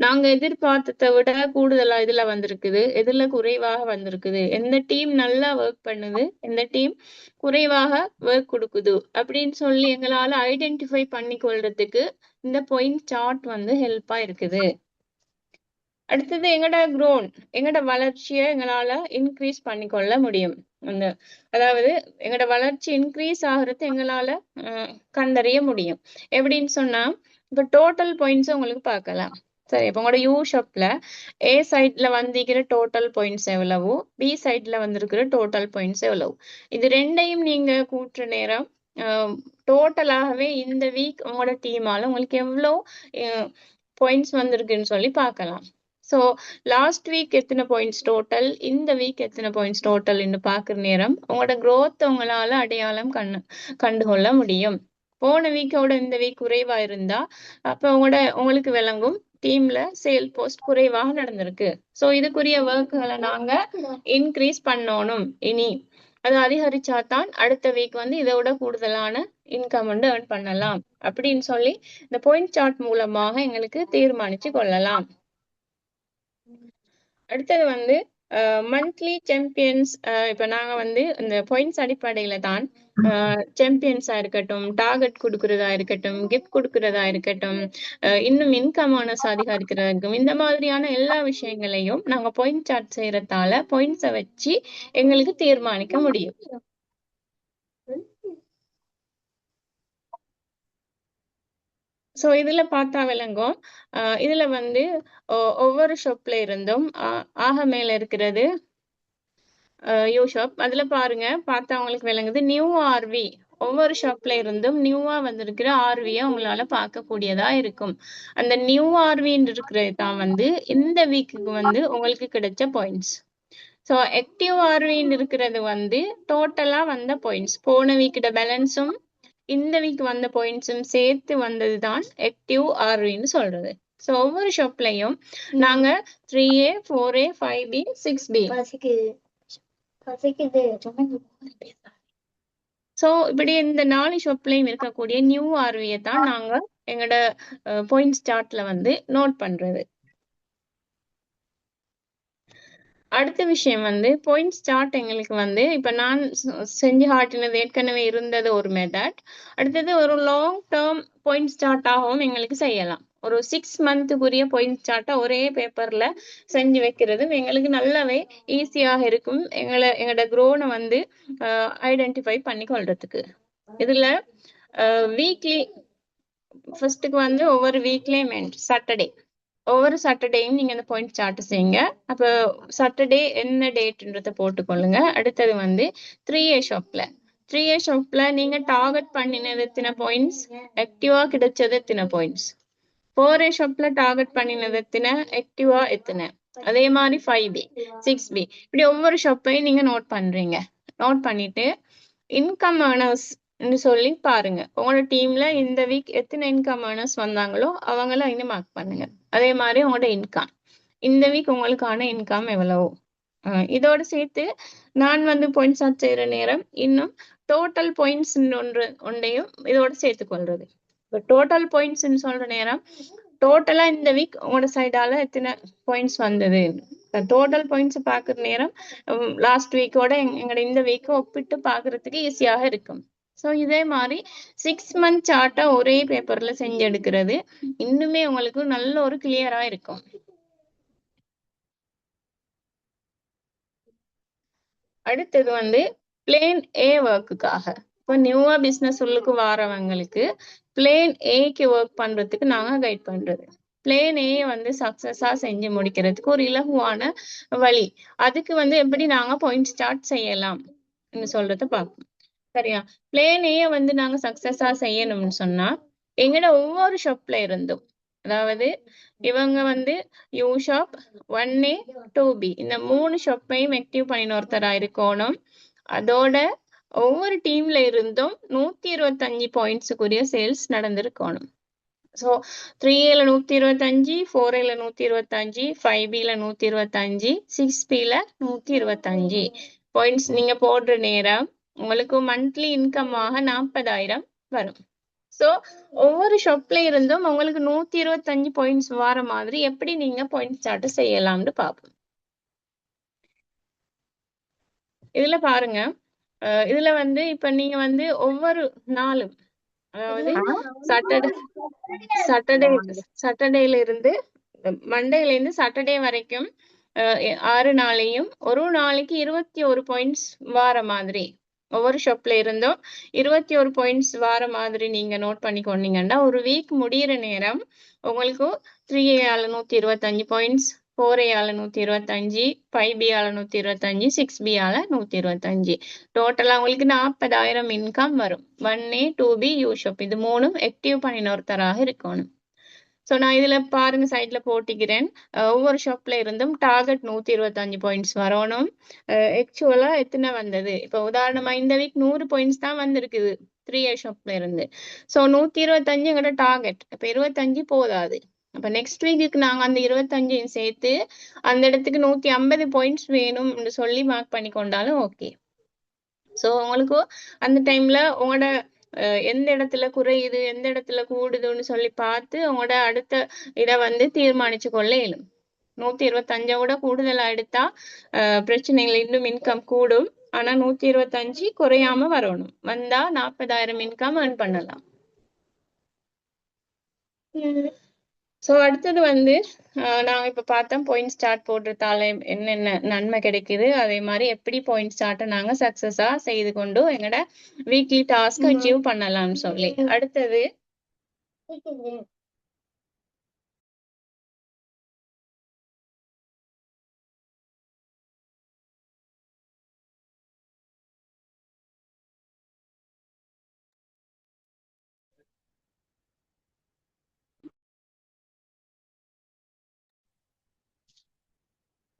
நாங்க எதிர்பார்த்ததை விட கூடுதலா இதுல வந்திருக்குது, எதுல குறைவாக வந்திருக்குது, எந்த டீம் நல்லா ஒர்க் பண்ணுது, எந்த டீம் குறைவாக ஒர்க் கொடுக்குது அப்படின்னு சொல்லி எங்களால ஐடென்டிஃபை பண்ணி கொள்றதுக்கு இந்த பாயிண்ட் சார்ட் வந்து ஹெல்ப்பா இருக்குது. அடுத்தது எங்கட க்ரோன், எங்கட வளர்ச்சியை எங்களால இன்க்ரீஸ் பண்ணிக்கொள்ள முடியும். அந்த அதாவது எங்கட வளர்ச்சி இன்க்ரீஸ் ஆகுறது எங்களால கண்டறிய முடியும். எப்படின்னு சொன்னா இப்ப டோட்டல் பாயிண்ட்ஸ் உங்களுக்கு பார்க்கலாம். சரி, இப்ப உங்களோட யூ ஷாப்ல ஏ சைட்ல வந்திருக்கிற டோட்டல் பாயிண்ட்ஸ் எவ்வளவு, பி சைட்ல வந்திருக்கிற டோட்டல் பாயிண்ட்ஸ் எவ்வளவு, இது ரெண்டையும் நீங்க கூட்டுற நேரம் டோட்டலாகவே இந்த வீக் உங்களோட டீமால உங்களுக்கு எவ்வளோ பாயிண்ட்ஸ் வந்திருக்குன்னு சொல்லி பார்க்கலாம். ஸோ லாஸ்ட் வீக் எத்தனை பாயிண்ட்ஸ் டோட்டல், இந்த வீக் எத்தனை பாயிண்ட்ஸ் டோட்டல்னு பார்க்குற நேரம் உங்களோட growth உங்களால அடையாளம் கண்டுகொள்ள முடியும். போன வீக்கோட இந்த வீக் குறைவா இருந்தா அப்ப உங்களுக்கு விளங்கும் டீம்ல சேல் போஸ்ட் குறைவாக நடந்திருக்கு. ஸோ இதுக்குரிய ஒர்க்குகளை நாங்க இன்க்ரீஸ் பண்ணணும். இனி அது அதிகரிச்சாதான் அடுத்த வீக் வந்து இதை விட கூடுதலான இன்கம் வந்து earn பண்ணலாம் அப்படின்னு சொல்லி இந்த பாயிண்ட் சார்ட் மூலமாக எங்களுக்கு தீர்மானிச்சு கொள்ளலாம். அடுத்தது வந்து மந்த்லி சாம்பியன்ஸ். இப்ப நாங்க வந்து இந்த பாயிண்ட்ஸ் அடிப்படையில தான் சாம்பியன்ஸா இருக்கட்டும், டார்கெட் கொடுக்கறதா இருக்கட்டும், கிஃப்ட் கொடுக்கறதா இருக்கட்டும், இன்னும் இன்கமான அதிகரிக்கிறதா இருக்கும், இந்த மாதிரியான எல்லா விஷயங்களையும் நாங்க பாயிண்ட் சார்ட் செய்யறதால பாயிண்ட்ஸை வச்சு எங்களுக்கு தீர்மானிக்க முடியும். ஸோ இதுல பார்த்தா விளங்கும். இதுல வந்து ஒவ்வொரு ஷாப்ல இருந்தும் ஆக மேல இருக்கிறது யூ ஷாப். அதுல பாருங்க, பார்த்தா உங்களுக்கு விளங்குது நியூ ஆர்வி. ஒவ்வொரு ஷாப்ல இருந்தும் நியூவா வந்திருக்கிற ஆர்வியை உங்களால பார்க்கக்கூடியதா இருக்கும். அந்த நியூ ஆர்வின்னு இருக்கிறது தான் வந்து இந்த வீக்குக்கு வந்து உங்களுக்கு கிடைச்ச பாயிண்ட்ஸ். ஸோ ஆக்டிவ் ஆர்வின்னு இருக்கிறது வந்து டோட்டலா வந்த பாயிண்ட்ஸ், போன வீக்கோட பேலன்ஸும் இந்த வீக் வந்த பாயிண்ட்ஸும் சேர்த்து வந்தது தான் ஆக்டிவ் ஆர்வின்னு சொல்றது. ஸோ ஒவ்வொரு ஷாப்லயும் நாங்க 3A 4A 5B 6B. So இப்படி இந்த 4 ஷாப்லயும் இருக்கக்கூடிய நியூ ஆர்வியை தான் நாங்க எங்களோட பாயிண்ட்ஸ் சார்ட்ல வந்து நோட் பண்றது. அடுத்த விஷயம் வந்து பாயிண்ட்ஸ் சார்ட் எங்களுக்கு வந்து இப்ப நான் செஞ்சு காட்டினது ஏற்கனவே இருந்தது ஒரு மெத்தட். அடுத்தது ஒரு லாங் டேர்ம் பாயிண்ட்ஸ் சார்ட்டாகவும் எங்களுக்கு செய்யலாம். ஒரு 6 மந்த்துக்குரிய பாயிண்ட்ஸ் சார்ட்டை ஒரே பேப்பர்ல செஞ்சு வைக்கிறது எங்களுக்கு நல்லாவே ஈஸியாக இருக்கும். எங்களோட க்ரோனை வந்து ஐடென்டிஃபை பண்ணி கொள்றதுக்கு. இதுல வீக்லி ஃபர்ஸ்ட்டுக்கு வந்து ஒவ்வொரு வீக்லயும் சாட்டர்டே ஒவ்வொரு சாட்டர்டேயும் நீங்க அந்த பாயிண்ட் சார்ட் செய்யுங்க. அப்போ சாட்டர்டே என்ன டேட்ன்றத போட்டுக்கொள்ளுங்க. அடுத்தது வந்து 3A ஷாப்ல 3A ஷாப்ல நீங்க டார்கெட் பண்ணினது எத்தனை பாயிண்ட்ஸ், ஆக்டிவா கிடைச்சது எத்தனை பாயிண்ட்ஸ், 4A ஷாப்ல டார்கெட் பண்ணினது எத்தனை, ஆக்டிவா எத்தனை, அதே மாதிரி 5B 6B இப்படி ஒவ்வொரு ஷாப்பையும் நீங்க நோட் பண்றீங்க. நோட் பண்ணிட்டு இன்கம் ஏர்னர்ஸ் சொல்லி பாருங்க. உங்களோட டீம்ல இந்த வீக் எத்தனை இன்கம் ஏர்னர்ஸ் வந்தாங்களோ அவங்கள இங்க மார்க் பண்ணுங்க. அதே மாதிரி உங்களோட இன்கம் இந்த வீக் உங்களுக்கான இன்கம் எவ்வளவு, இதோட சேர்த்து நான் வந்து பாயிண்ட்ஸ் ஆட் செய்யற நேரம் இன்னும் டோட்டல் பாயிண்ட்ஸ் ஒன்றையும் இதோட சேர்த்துக் கொள்றது. இப்போ டோட்டல் பாயிண்ட்ஸ் சொல்ற நேரம் டோட்டலா இந்த வீக் உங்களோட சைடால எத்தனை பாயிண்ட்ஸ் வந்தது, டோட்டல் பாயிண்ட்ஸ் பாக்குற நேரம் லாஸ்ட் வீக்கோட எங்களோட இந்த வீக்கை ஒப்பிட்டு பாக்குறதுக்கு ஈஸியாக இருக்கும். ஸோ இதே மாதிரி 6 மந்த் சார்ட்டை ஒரே பேப்பர்ல செஞ்சு எடுக்கிறது இன்னுமே உங்களுக்கு நல்ல ஒரு கிளியரா இருக்கும். அடுத்தது வந்து பிளேன் ஏ ஒர்க்குக்காக இப்போ நியூவா பிசினஸ் உள்ளுக்கு வாரவங்களுக்கு பிளேன் ஏக்கு ஒர்க் பண்றதுக்கு நாங்க கைட் பண்றது. பிளேன் ஏ வந்து சக்சஸா செஞ்சு முடிக்கிறதுக்கு ஒரு இலகுவான வழி. அதுக்கு வந்து எப்படி நாங்க பாயிண்ட் ஸ்டார்ட் செய்யலாம் சொல்றத பார்ப்போம். சரியா? பிளேன் ஏ வந்து நாங்க சக்சஸா செய்யணும்னு சொன்னா எங்கட ஒவ்வொரு ஷாப்ல இருந்தும், அதாவது இவங்க வந்து யூ ஷாப் 1A 2B இந்த 3 ஷாப்பையும் ஆக்டிவ் பண்ணின ஒருத்தரா இருக்கணும். அதோட ஒவ்வொரு டீம்ல இருந்தும் 125 பாயிண்ட்ஸுக்குரிய சேல்ஸ் நடந்திருக்கணும். ஸோ 3Aல 125, 4Aல 125, 5Bல 125, 6Bல 125 பாயிண்ட்ஸ் நீங்க போடுற நேரம் உங்களுக்கு மந்த்லி இன்கம் ஆக 40,000 வரும். சோ ஒவ்வொரு ஷாப்ல இருந்தும் உங்களுக்கு 125 பாயிண்ட்ஸ் வர மாதிரி எப்படி நீங்க பாயிண்ட் ஸ்டார்ட் செய்யலாம்னு பார்ப்போம். இதுல பாருங்க, இதுல வந்து இப்ப நீங்க வந்து ஒவ்வொரு நாளும், அதாவது சாட்டர்டேல இருந்து மண்டேல இருந்து சாட்டர்டே வரைக்கும் 6 நாளையும் ஒரு நாளைக்கு 21 பாயிண்ட்ஸ் வார மாதிரி ஒவ்வொரு ஷாப்ல இருந்தும் 21 பாயிண்ட்ஸ் வார மாதிரி நீங்க நோட் பண்ணி கொண்டீங்கன்னா ஒரு வீக் முடியிற நேரம் உங்களுக்கு 3Aல 125 பாயிண்ட்ஸ், 4Aல 125, 5Bயால 125, 6Bயால 125 டோட்டலா உங்களுக்கு 40,000 இன்கம் வரும். 1A 2B யூ ஷாப் இது மூணும் ஆக்டிவ் பண்ணின ஒருத்தராக இருக்கணும். சோ நான் இதுல பாருங்க சைட்ல போட்டிக்கிறேன். ஒவ்வொரு ஷாப்ல இருந்தும் டார்கெட் 125 பாயிண்ட்ஸ் வரணும். ஆக்சுவலா எத்தனை வந்தது, இப்ப உதாரணமா இந்த வீக் 100 பாயிண்ட்ஸ் தான் வந்திருக்குது 3A ஷாப்ல இருந்து. சோ 125 எங்கட டார்கெட். இப்ப 25 போதாது. அப்ப நெக்ஸ்ட் வீக்குக்கு நாங்க அந்த 25 சேர்த்து அந்த இடத்துக்கு 150 பாயிண்ட்ஸ் வேணும்னு சொல்லி மார்க் பண்ணி கொண்டாலும் ஓகே. சோ உங்களுக்கு அந்த டைம்ல உங்களோட எந்த இடத்துல குறையுது எந்த இடத்துல கூடுதுன்னு சொல்லி பார்த்து உங்களோட அடுத்த இதை வந்து தீர்மானிச்சு கொள்ள இயலும். 125 விட கூடுதலா எடுத்தா பிரச்சனைகள் இன்னும் இன்கம் கூடும். ஆனா 125 குறையாம வரணும். வந்தா 40,000 இன்கம் earn பண்ணலாம். சோ அடுத்தது வந்து நாங்க இப்ப பார்த்தோம் பாயிண்ட் ஸ்டார்ட் போடுறதால என்னென்ன நன்மை கிடைக்குது, அதே மாதிரி எப்படி பாயிண்ட் ஸ்டார்ட்டை நாங்க சக்சஸா செய்து கொண்டு எங்கட வீக்லி டாஸ்க் அச்சீவ் பண்ணலாம்னு சொல்லி. அடுத்தது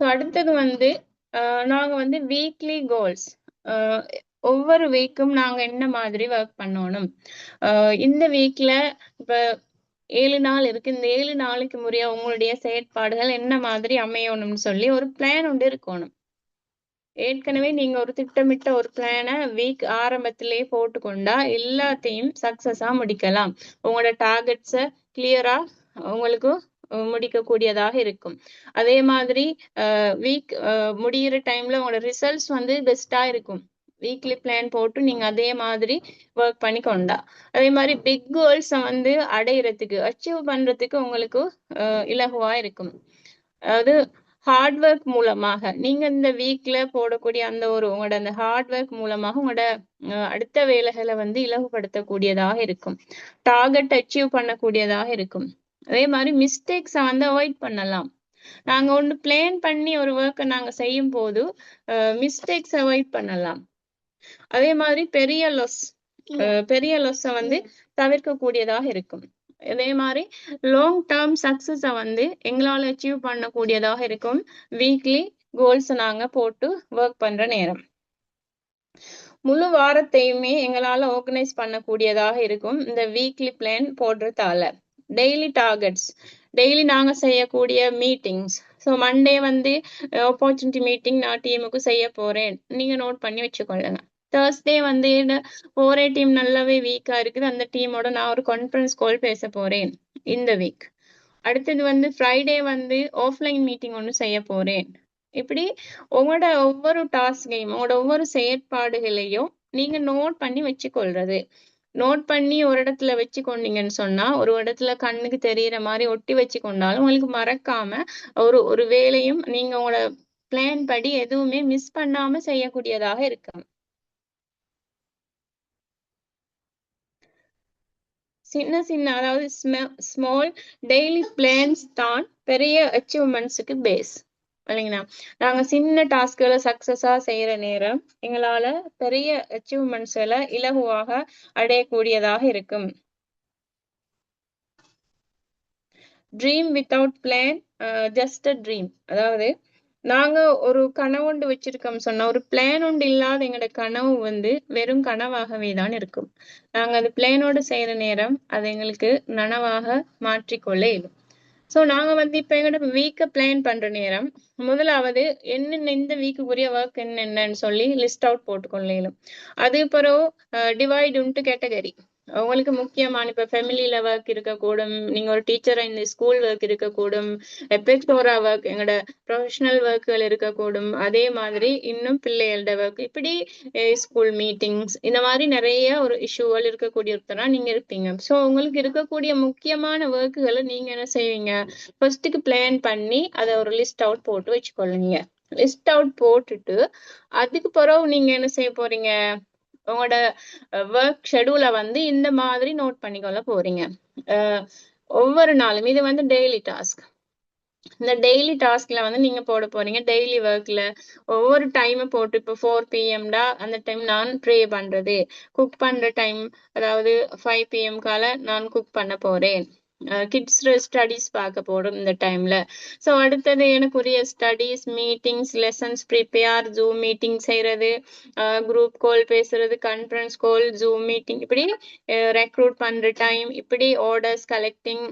அடுத்தது வந்து நாங்க வந்து வீக்லி கோல்ஸ், ஒவ்வொரு வீக்கும் நாங்க என்ன மாதிரி ஒர்க் பண்ணணும், இந்த வீக்ல இப்ப 7 நாள் இருக்கு, இந்த 7 நாளுக்கு முறையா உங்களுடைய செயற்பாடுகள் என்ன மாதிரி அமையணும்னு சொல்லி ஒரு பிளான் ஒன்று இருக்கணும். ஏற்கனவே நீங்க ஒரு திட்டமிட்ட ஒரு பிளான வீக் ஆரம்பத்திலேயே போட்டுக்கொண்டா எல்லாத்தையும் சக்சஸா முடிக்கலாம். உங்களோட டார்கெட்ஸ கிளியரா உங்களுக்கு முடிக்கக்கூடியதாக இருக்கும். அதே மாதிரி வீக் முடியிற டைம்ல உங்களோட ரிசல்ட்ஸ் வந்து பெஸ்டா இருக்கும். வீக்லி பிளான் போட்டு நீங்க அதே மாதிரி ஒர்க் பண்ணி கொண்டா. அதே மாதிரி பிக் கோல்ஸை வந்து அடையிறதுக்கு அச்சீவ் பண்றதுக்கு உங்களுக்கு இலகுவா இருக்கும். அதாவது ஹார்ட் ஒர்க் மூலமாக நீங்க இந்த வீக்ல போடக்கூடிய அந்த உங்களோட அந்த ஹார்ட் ஒர்க் மூலமாக உங்களோட அடுத்த வேலைகளை வந்து இலகுபடுத்தக்கூடியதாக இருக்கும். டார்கெட் அச்சீவ் பண்ணக்கூடியதாக இருக்கும். அதே மாதிரி மிஸ்டேக்ஸை வந்து அவாய்ட் பண்ணலாம். நாங்க ஒண்ணு பிளான் பண்ணி ஒரு ஒர்க்கை நாங்க செய்யும் போது மிஸ்டேக்ஸ் அவாய்ட் பண்ணலாம். அதே மாதிரி பெரிய லொஸ்ஸை வந்து தவிர்க்கக்கூடியதாக இருக்கும். அதே மாதிரி லாங் டேர்ம் சக்சஸை வந்து எங்களால் அச்சீவ் பண்ணக்கூடியதாக இருக்கும் வீக்லி கோல்ஸ் நாங்க போட்டு ஒர்க் பண்ற நேரம். முழு வாரத்தையுமே எங்களால ஆர்கனைஸ் பண்ணக்கூடியதாக இருக்கும் இந்த வீக்லி பிளான் போடுறதால. டெய்லி டார்கெட்ஸ், டெய்லி நாங்க செய்யக்கூடிய மீட்டிங்ஸ். ஸோ மண்டே வந்து ஆப்பர்ச்சுனிட்டி மீட்டிங் நான் டீமுக்கு செய்ய போறேன், நீங்க நோட் பண்ணி வச்சுக்கொள்ளுங்க. தேர்ஸ்டே வந்து ஒரே டீம் நல்லாவே வீக்கா இருக்குது, அந்த டீமோட நான் ஒரு கான்ஃபரன்ஸ் கால் பேச போறேன் இந்த வீக். அடுத்தது வந்து ஃப்ரைடே வந்து ஆஃப்லைன் மீட்டிங் ஒன்று செய்ய போறேன். இப்படி உங்களோட ஒவ்வொரு டாஸ்கையும் உங்களோட ஒவ்வொரு செயற்பாடுகளையும் நீங்க நோட் பண்ணி வச்சுக்கொள்றது. நோட் பண்ணி ஒரு இடத்துல வச்சு கொண்டீங்கன்னு சொன்னா, ஒரு இடத்துல கண்ணுக்கு தெரியற மாதிரி ஒட்டி வச்சு கொண்டாலும் உங்களுக்கு மறக்காம ஒரு வேலையும் நீங்க உங்களோட பிளான் படி எதுவுமே மிஸ் பண்ணாம செய்யக்கூடியதாக இருக்கும். சின்ன அதாவது ஸ்மால் டெய்லி பிளான்ஸ் தான் பெரிய அச்சீவ்மெண்ட்ஸுக்கு பேஸ் இல்லைங்களா? நாங்க சின்ன டாஸ்க்களை சக்சஸா செய்யற நேரம் எங்களால பெரிய அச்சீவ்மெண்ட்ஸ்களை இலகுவாக அடையக்கூடியதாக இருக்கும். Dream without plan just a dream. அதாவது நாங்க ஒரு கனவு ஒன்று வச்சிருக்கோம் சொன்னா, ஒரு பிளான் ஒன்று இல்லாத எங்களோட கனவு வந்து வெறும் கனவாகவே தான் இருக்கும். நாங்க அது பிளானோட செய்யற நேரம் அது எங்களுக்கு நனவாக மாற்றிக்கொள்ள இயலும். ஸோ நாங்க வந்து இப்ப எங்களோட வீக்க பிளான் பண்ற நேரம் முதலாவது என்னென்ன இந்த வீக்குக்குரிய ஒர்க் என்னென்னு சொல்லி லிஸ்ட் அவுட் போட்டுக்கொள்ள இயலும். அது பிறகு டிவைட் உண்டு கேட்டகரி. உங்களுக்கு முக்கியமான இப்ப ஃபேமிலியில ஒர்க் இருக்கக்கூடும், நீங்க ஒரு டீச்சரா இந்த ஸ்கூல் ஒர்க் இருக்கக்கூடும், எபெக்டோரா ஒர்க் எங்களோட ப்ரொஃபஷனல் ஒர்க்குகள் இருக்கக்கூடும், அதே மாதிரி இன்னும் பிள்ளைகளோட ஒர்க், இப்படி ஸ்கூல் மீட்டிங்ஸ், இந்த மாதிரி நிறைய ஒரு இஷ்யூகள் இருக்கக்கூடிய ஒருத்தரா நீங்க இருப்பீங்க. ஸோ உங்களுக்கு இருக்கக்கூடிய முக்கியமான ஒர்க்குகளை நீங்க என்ன செய்வீங்க, ஃபர்ஸ்ட்டுக்கு பிளான் பண்ணி அதை ஒரு லிஸ்ட் அவுட் போட்டு வச்சுக்கொள்ளுங்க. லிஸ்ட் அவுட் போட்டுட்டு அதுக்கு பிறகு நீங்க என்ன செய்ய போறீங்க, உங்களோட ஒர்க் ஷெடியூலை வந்து இந்த மாதிரி நோட் பண்ணிக்கொள்ள போறீங்க. ஒவ்வொரு நாளும் இது வந்து டெய்லி டாஸ்க். இந்த டெய்லி டாஸ்க்ல வந்து நீங்க போட போறீங்க. டெய்லி ஒர்க்ல ஒவ்வொரு டைம் போட்டு, இப்போ 4 PM அந்த டைம் நான் ப்ரே பண்றது, குக் பண்ற டைம் அதாவது 5 PM நான் குக் பண்ண போறேன். கிட்ஸ் ஸ்டடீஸ் பார்க்க போறோம் இந்த டைம்ல. ஸோ அடுத்தது எனக்குரிய studies, meetings, lessons prepare, zoom meeting செய்யறது, குரூப் கால் பேசுறது, கான்ஃபரன்ஸ் கால், ஜூம் மீட்டிங், இப்படி ரெக்ரூட் பண்ற டைம், இப்படி ஆர்டர்ஸ் கலெக்டிங்.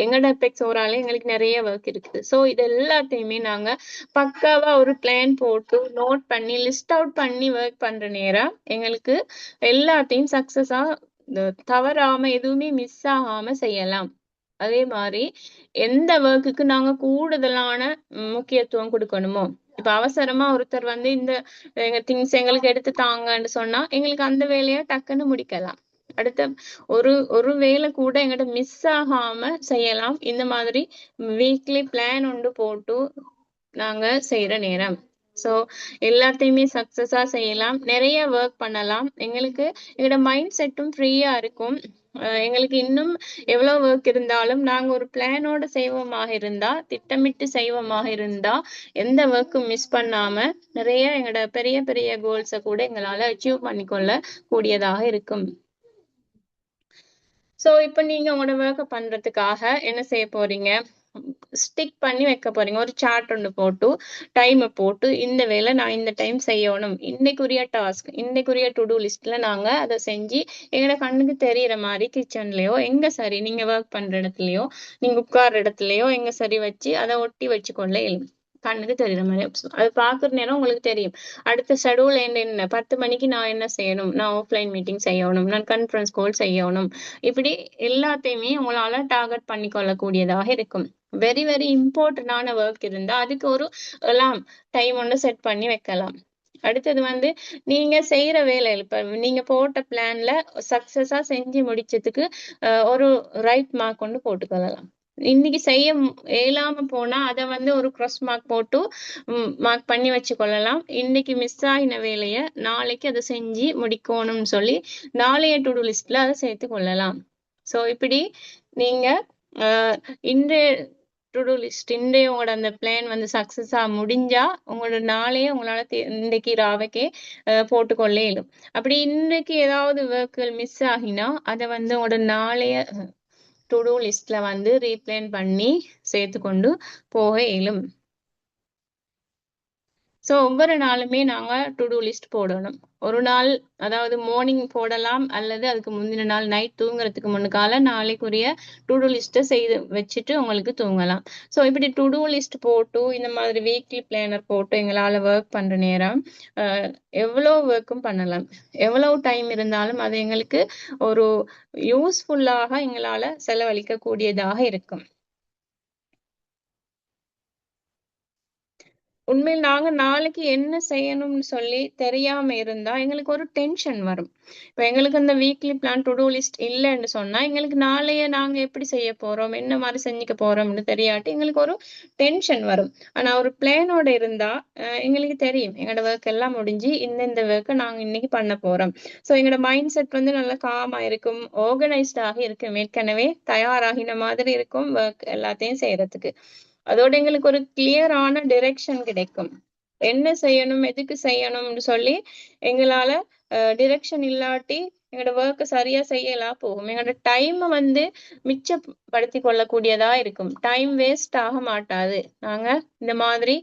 எங்களோட எபெக்டோரால எங்களுக்கு நிறைய ஒர்க் இருக்குது. ஸோ இது எல்லாத்தையுமே நாங்க பக்காவா ஒரு பிளான் போட்டு நோட் பண்ணி லிஸ்ட் அவுட் பண்ணி ஒர்க் பண்ற நேரம் எங்களுக்கு எல்லாத்தையும் சக்சஸா தவறாம எதுவுமே மிஸ் ஆகாம செய்யலாம். அதே மாதிரி எந்த ஒர்க்குக்கு நாங்க கூடுதலான முக்கியத்துவம் கொடுக்கணுமோ, இப்ப அவசரமா ஒருத்தர் வந்து இந்த திங்ஸ் எங்களுக்கு எடுத்து தாங்கன்னு சொன்னா எங்களுக்கு அந்த வேலையை டக்குன்னு முடிக்கலாம். அடுத்த ஒரு வேலை கூட எங்கிட்ட மிஸ் ஆகாம செய்யலாம். இந்த மாதிரி வீக்லி பிளான் ஒன்று போட்டு நாங்க செய்யற நேரம் ஸோ எல்லாத்தையுமே சக்சஸா செய்யலாம், நிறைய ஒர்க் பண்ணலாம். எங்களோட மைண்ட் செட்டும் ஃப்ரீயா இருக்கும். எங்களுக்கு இன்னும் எவ்வளவு ஒர்க் இருந்தாலும் நாங்க ஒரு பிளானோட செய்வோமாக இருந்தா, திட்டமிட்டு செய்வோமாக இருந்தா, எந்த ஒர்க்கும் மிஸ் பண்ணாம நிறைய எங்களோட பெரிய பெரிய கோல்ஸை கூட எங்களால அச்சீவ் பண்ணிக்கொள்ள கூடியதாக இருக்கும். ஸோ இப்ப நீங்க உங்களோட ஒர்க்கை பண்றதுக்காக என்ன செய்ய போறீங்க, ஸ்டிக் பண்ணி வைக்க போறீங்க. ஒரு சார்ட் ஒன்று போட்டு டைமை போட்டு இந்த வேலை நான் இந்த டைம் செய்யணும், இன்னைக்குரிய டாஸ்க், இன்னைக்குரிய டு டூ லிஸ்ட்ல நாங்க அதை செஞ்சு எங்களோட கண்ணுக்கு தெரியற மாதிரி கிச்சன்லயோ எங்க சரி நீங்க ஒர்க் பண்ற இடத்துலயோ நீங்க உட்கார்ற இடத்துலயோ எங்க சரி வச்சு அதை ஒட்டி வச்சுக்கொள்ள இயலும். கண்ணுக்கு தெரியுற மாதிரி அது பாக்குற நேரம் உங்களுக்கு தெரியும். அடுத்த ஷெடியூல் என்ன, 10 மணிக்கு நான் என்ன செய்யணும், நான் ஆஃப்லைன் மீட்டிங் செய்யணும், நான் கான்ஃபரன்ஸ் கால் செய்யணும், இப்படி எல்லாத்தையுமே உங்களால டார்கெட் பண்ணி கொள்ளக்கூடியதாக இருக்கும். வெரி வெரி இம்பார்ட்டன்டான ஒர்க் இருந்தா அதுக்கு ஒரு அலாம் டைம் ஒன்று செட் பண்ணி வைக்கலாம். அடுத்தது வந்து நீங்க செய்யற வேலை, இப்ப நீங்க போட்ட பிளான்ல சக்சஸா செஞ்சு முடிச்சதுக்கு ஒரு ரைட் மார்க் கொண்டு போட்டுக்கொள்ளலாம். இன்னைக்கு செய்ய இயலாம போனா அதை வந்து ஒரு cross மார்க் போட்டு மார்க் பண்ணி வச்சு கொள்ளலாம். இன்னைக்கு மிஸ் ஆகின வேலைய நாளைக்கு அதை செஞ்சு முடிக்கணும்னு சொல்லி நாளைய டு டூ லிஸ்ட்ல அதை சேர்த்து கொள்ளலாம். சோ இப்படி நீங்க இன்றைய டு டூ லிஸ்ட், இன்றைய உங்களோட அந்த பிளான் வந்து சக்சஸா முடிஞ்சா உங்களோட நாளையே உங்களால இன்றைக்கு ராவைக்கே போட்டுக்கொள்ளே இயலும். அப்படி இன்றைக்கு ஏதாவது ஒர்க்குகள் மிஸ் ஆகினா அதை வந்து உங்களோட நாளைய டு டூ லிஸ்ட்ல வந்து ரீப்ளான் பண்ணி சேர்த்து கொண்டு போக இயலும். சோ ஒவ்வொரு நாளுமே நாங்க டு டூ லிஸ்ட் போடணும். ஒரு நாள் அதாவது மார்னிங் போடலாம், அல்லது அதுக்கு முந்தின நாள் நைட் தூங்குறதுக்கு முன்னுக்கால நாளைக்குரிய டு டூ லிஸ்ட்டை செய்து வச்சுட்டு உங்களுக்கு தூங்கலாம். ஸோ இப்படி டு டூ லிஸ்ட் போட்டு இந்த மாதிரி வீக்லி பிளானர் போட்டு எங்களால் ஒர்க் பண்ற நேரம் எவ்வளோ ஒர்க்கும் பண்ணலாம். எவ்வளவு டைம் இருந்தாலும் அது எங்களுக்கு ஒரு யூஸ்ஃபுல்லாக எங்களால செலவழிக்க கூடியதாக இருக்கும். உண்மையில் நாங்க நாளைக்கு என்ன செய்யணும்னு சொல்லி தெரியாம இருந்தா எங்களுக்கு ஒரு டென்ஷன் வரும். இப்ப எங்களுக்கு அந்த weekly plan to do list இல்லைன்னு சொன்னா எங்களுக்கு நாளைய நாங்க எப்படி செய்ய போறோம், என்ன மாதிரி செஞ்சுக்க போறோம்னு தெரியாட்டி எங்களுக்கு ஒரு டென்ஷன் வரும். ஆனா ஒரு பிளானோட இருந்தா எங்களுக்கு தெரியும் எங்களோட ஒர்க் எல்லாம் முடிஞ்சு இந்த ஒர்க்கை நாங்க இன்னைக்கு பண்ண போறோம். சோ எங்களோட மைண்ட் செட் வந்து நல்லா காமா இருக்கும், ஆர்கனைஸ்டாக இருக்கும், ஏற்கனவே தயாராகின மாதிரி இருக்கும் ஒர்க் எல்லாத்தையும் செய்யறதுக்கு. அதோட எங்களுக்கு ஒரு கிளியரான டிரெக்ஷன் கிடைக்கும். என்ன செய்யணும், எதுக்கு செய்யணும்னு சொல்லி எங்களால டிரெக்ஷன் இல்லாட்டி எங்களோட ஒர்க் சரியா செய்யலாம் போகும். எங்களோட டைம் வந்து மிச்சப்படுத்தி கொள்ளக்கூடியதா இருக்கும். டைம் வேஸ்ட் ஆக மாட்டாது நாங்க இந்த மாதிரி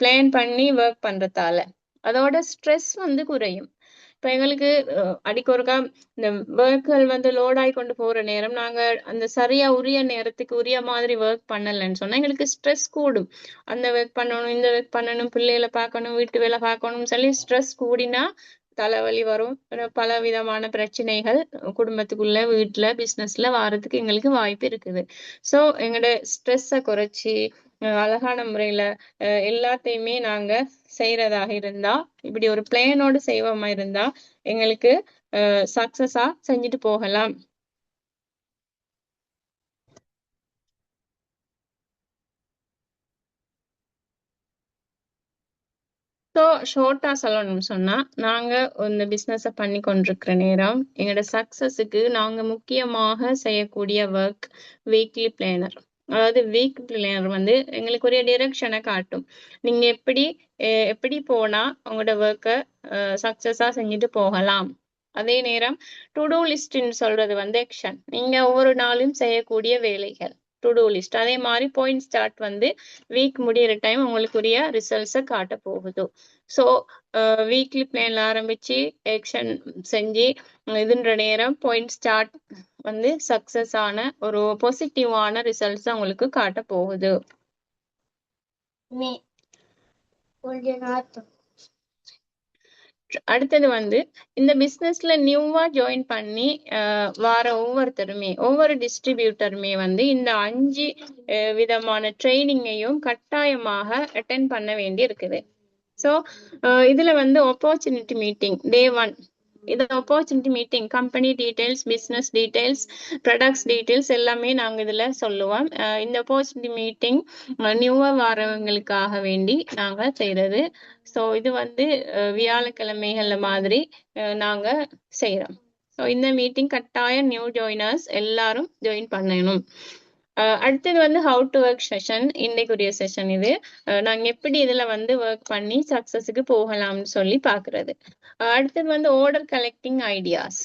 பிளான் பண்ணி ஒர்க் பண்றதால. அதோட ஸ்ட்ரெஸ் வந்து குறையும். இப்ப எங்களுக்கு அடிக்கொருக்கா இந்த ஒர்க்குகள் வந்து லோட் ஆகி கொண்டு போற நேரம் நாங்க அந்த சரியா உரிய நேரத்துக்கு உரிய மாதிரி ஒர்க் பண்ணலன்னு சொன்னா எங்களுக்கு ஸ்ட்ரெஸ் கூடும். அந்த ஒர்க் பண்ணணும், இந்த ஒர்க் பண்ணணும், பிள்ளைகளை பார்க்கணும், வீட்டு வேலை பார்க்கணும்னு சொல்லி ஸ்ட்ரெஸ் கூடினா தலைவலி வரும். பல விதமான பிரச்சனைகள் குடும்பத்துக்குள்ள, வீட்டுல, பிசினஸ்ல வாரத்துக்கு எங்களுக்கு வாய்ப்பு இருக்குது. சோ எங்களோட ஸ்ட்ரெஸ்ஸ குறைச்சி அழகான முறையில எல்லாத்தையுமே நாங்க செய்யறதாக இருந்தா, இப்படி ஒரு பிளானோடு செய்வோமா இருந்தா எங்களுக்கு சக்சஸா செஞ்சுட்டு போகலாம். ஸோ ஷார்ட்டா சொல்லணும்னு சொன்னா நாங்க இந்த பிசினஸ பண்ணி கொண்டிருக்கிற நேரம் எங்களோட சக்சஸுக்கு நாங்க முக்கியமாக செய்யக்கூடிய ஒர்க் வீக்லி பிளானர். அதாவது வீக் பிளானர் வந்து எங்களுக்கு ஒரு டிரெக்ஷனை காட்டும். நீங்க எப்படி போனா உங்களோட ஒர்க்கை சக்சஸா செஞ்சுட்டு போகலாம். அதே நேரம் டு டூ லிஸ்ட்ன்னு சொல்றது வந்து ஆக்ஷன், நீங்க ஒவ்வொரு நாளும் செய்யக்கூடிய வேலைகள் டு டூ லிஸ்ட். அதே மாதிரி பாயிண்ட் ஸ்டார்ட் வந்து வீக் முடியிற டைம் உங்களுக்குரிய ரிசல்ட்ஸை காட்ட போகுது. ஸோ வீக்லி பிளான்ல ஆரம்பிச்சு ஆக்ஷன் செஞ்சு இதுன்ற நேரம் பாயிண்ட் ஸ்டார்ட் வந்து சக்சஸ் ஆன ஒரு பாசிட்டிவான ரிசல்ட்ஸ் உங்களுக்கு காட்ட போகுது. அடுத்தது வந்து இந்த பிசினஸ்ல நியூவா ஜாயின் பண்ணி வார ஒவ்வொரு டிஸ்ட்ரிபியூட்டருமே வந்து இந்த 5 விதமான ட்ரைனிங்கையும் கட்டாயமாக அட்டென்ட் பண்ண வேண்டி இருக்குது. ஸோ இதுல வந்து ஆப்பர்ச்சுனிட்டி மீட்டிங் டே 1, இது opportunity meeting, company details, business details, products details எல்லாமே நாங்க இதுல சொல்லுவோம். இந்த ஆப்பர்ச்சுனிட்டி மீட்டிங் நியூவா வரவங்களுக்காக வேண்டி நாங்க செய்யறது. ஸோ இது வந்து வியாழக்கிழமைகள்ல மாதிரி நாங்க செய்யறோம். ஸோ இந்த மீட்டிங் கட்டாயம் நியூ ஜாயினர்ஸ் எல்லாரும் ஜாயின் பண்ணணும். அடுத்தது வந்து ஹவு டு ஒர்க் செஷன், இன்னைக்குரிய செஷன் இது. நாங்க எப்படி இதுல வந்து ஒர்க் பண்ணி சக்சஸுக்கு போகலாம்னு சொல்லி பாக்குறது. அடுத்தது வந்து ஆர்டர் கலெக்டிங் ஐடியாஸ்.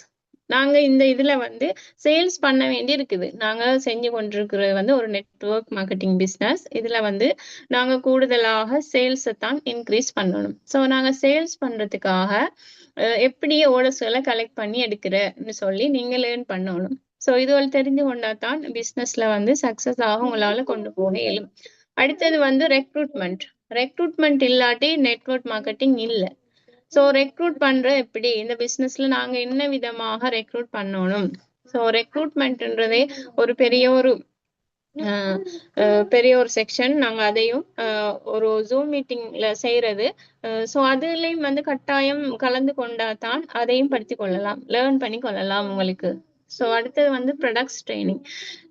நாங்க இந்த இதுல வந்து சேல்ஸ் பண்ண வேண்டி இருக்குது. நாங்க செஞ்சு கொண்டிருக்கிறது வந்து ஒரு நெட்வொர்க் மார்க்கெட்டிங் பிசினஸ். இதுல வந்து நாங்க கூடுதலாக சேல்ஸை தான் இன்க்ரீஸ் பண்ணணும். ஸோ நாங்க சேல்ஸ் பண்றதுக்காக எப்படி ஆர்டர்ஸ்களை கலெக்ட் பண்ணி எடுக்கிறன்னு சொல்லி நீங்க லேர்ன் பண்ணணும். ஸோ இதுவரை தெரிஞ்சு கொண்டா தான் பிசினஸ்ல வந்து சக்சஸ் ஆக உங்களால கொண்டு போக இயலும். அடுத்தது வந்து ரெக்ரூட்மெண்ட் இல்லாட்டி நெட்வொர்க் மார்க்கெட்டிங் இல்லை. ஸோ ரெக்ரூட் பண்ற எப்படி, இந்த பிசினஸ்ல நாங்க என்ன விதமாக ரெக்ரூட் பண்ணணும். ஸோ ரெக்ரூட்மெண்ட்ன்றதே ஒரு பெரிய ஒரு பெரிய ஒரு செக்ஷன் நாங்க அதையும் ஒரு ஜூம் மீட்டிங்ல செய்யறது. ஸோ அதுலயும் வந்து கட்டாயம் கலந்து கொண்டாதான் அதையும் படித்துக் கொள்ளலாம், லேர்ன் பண்ணி கொள்ளலாம் உங்களுக்கு. ஸோ அடுத்தது வந்து ப்ரொடக்ட்ஸ் ட்ரைனிங்.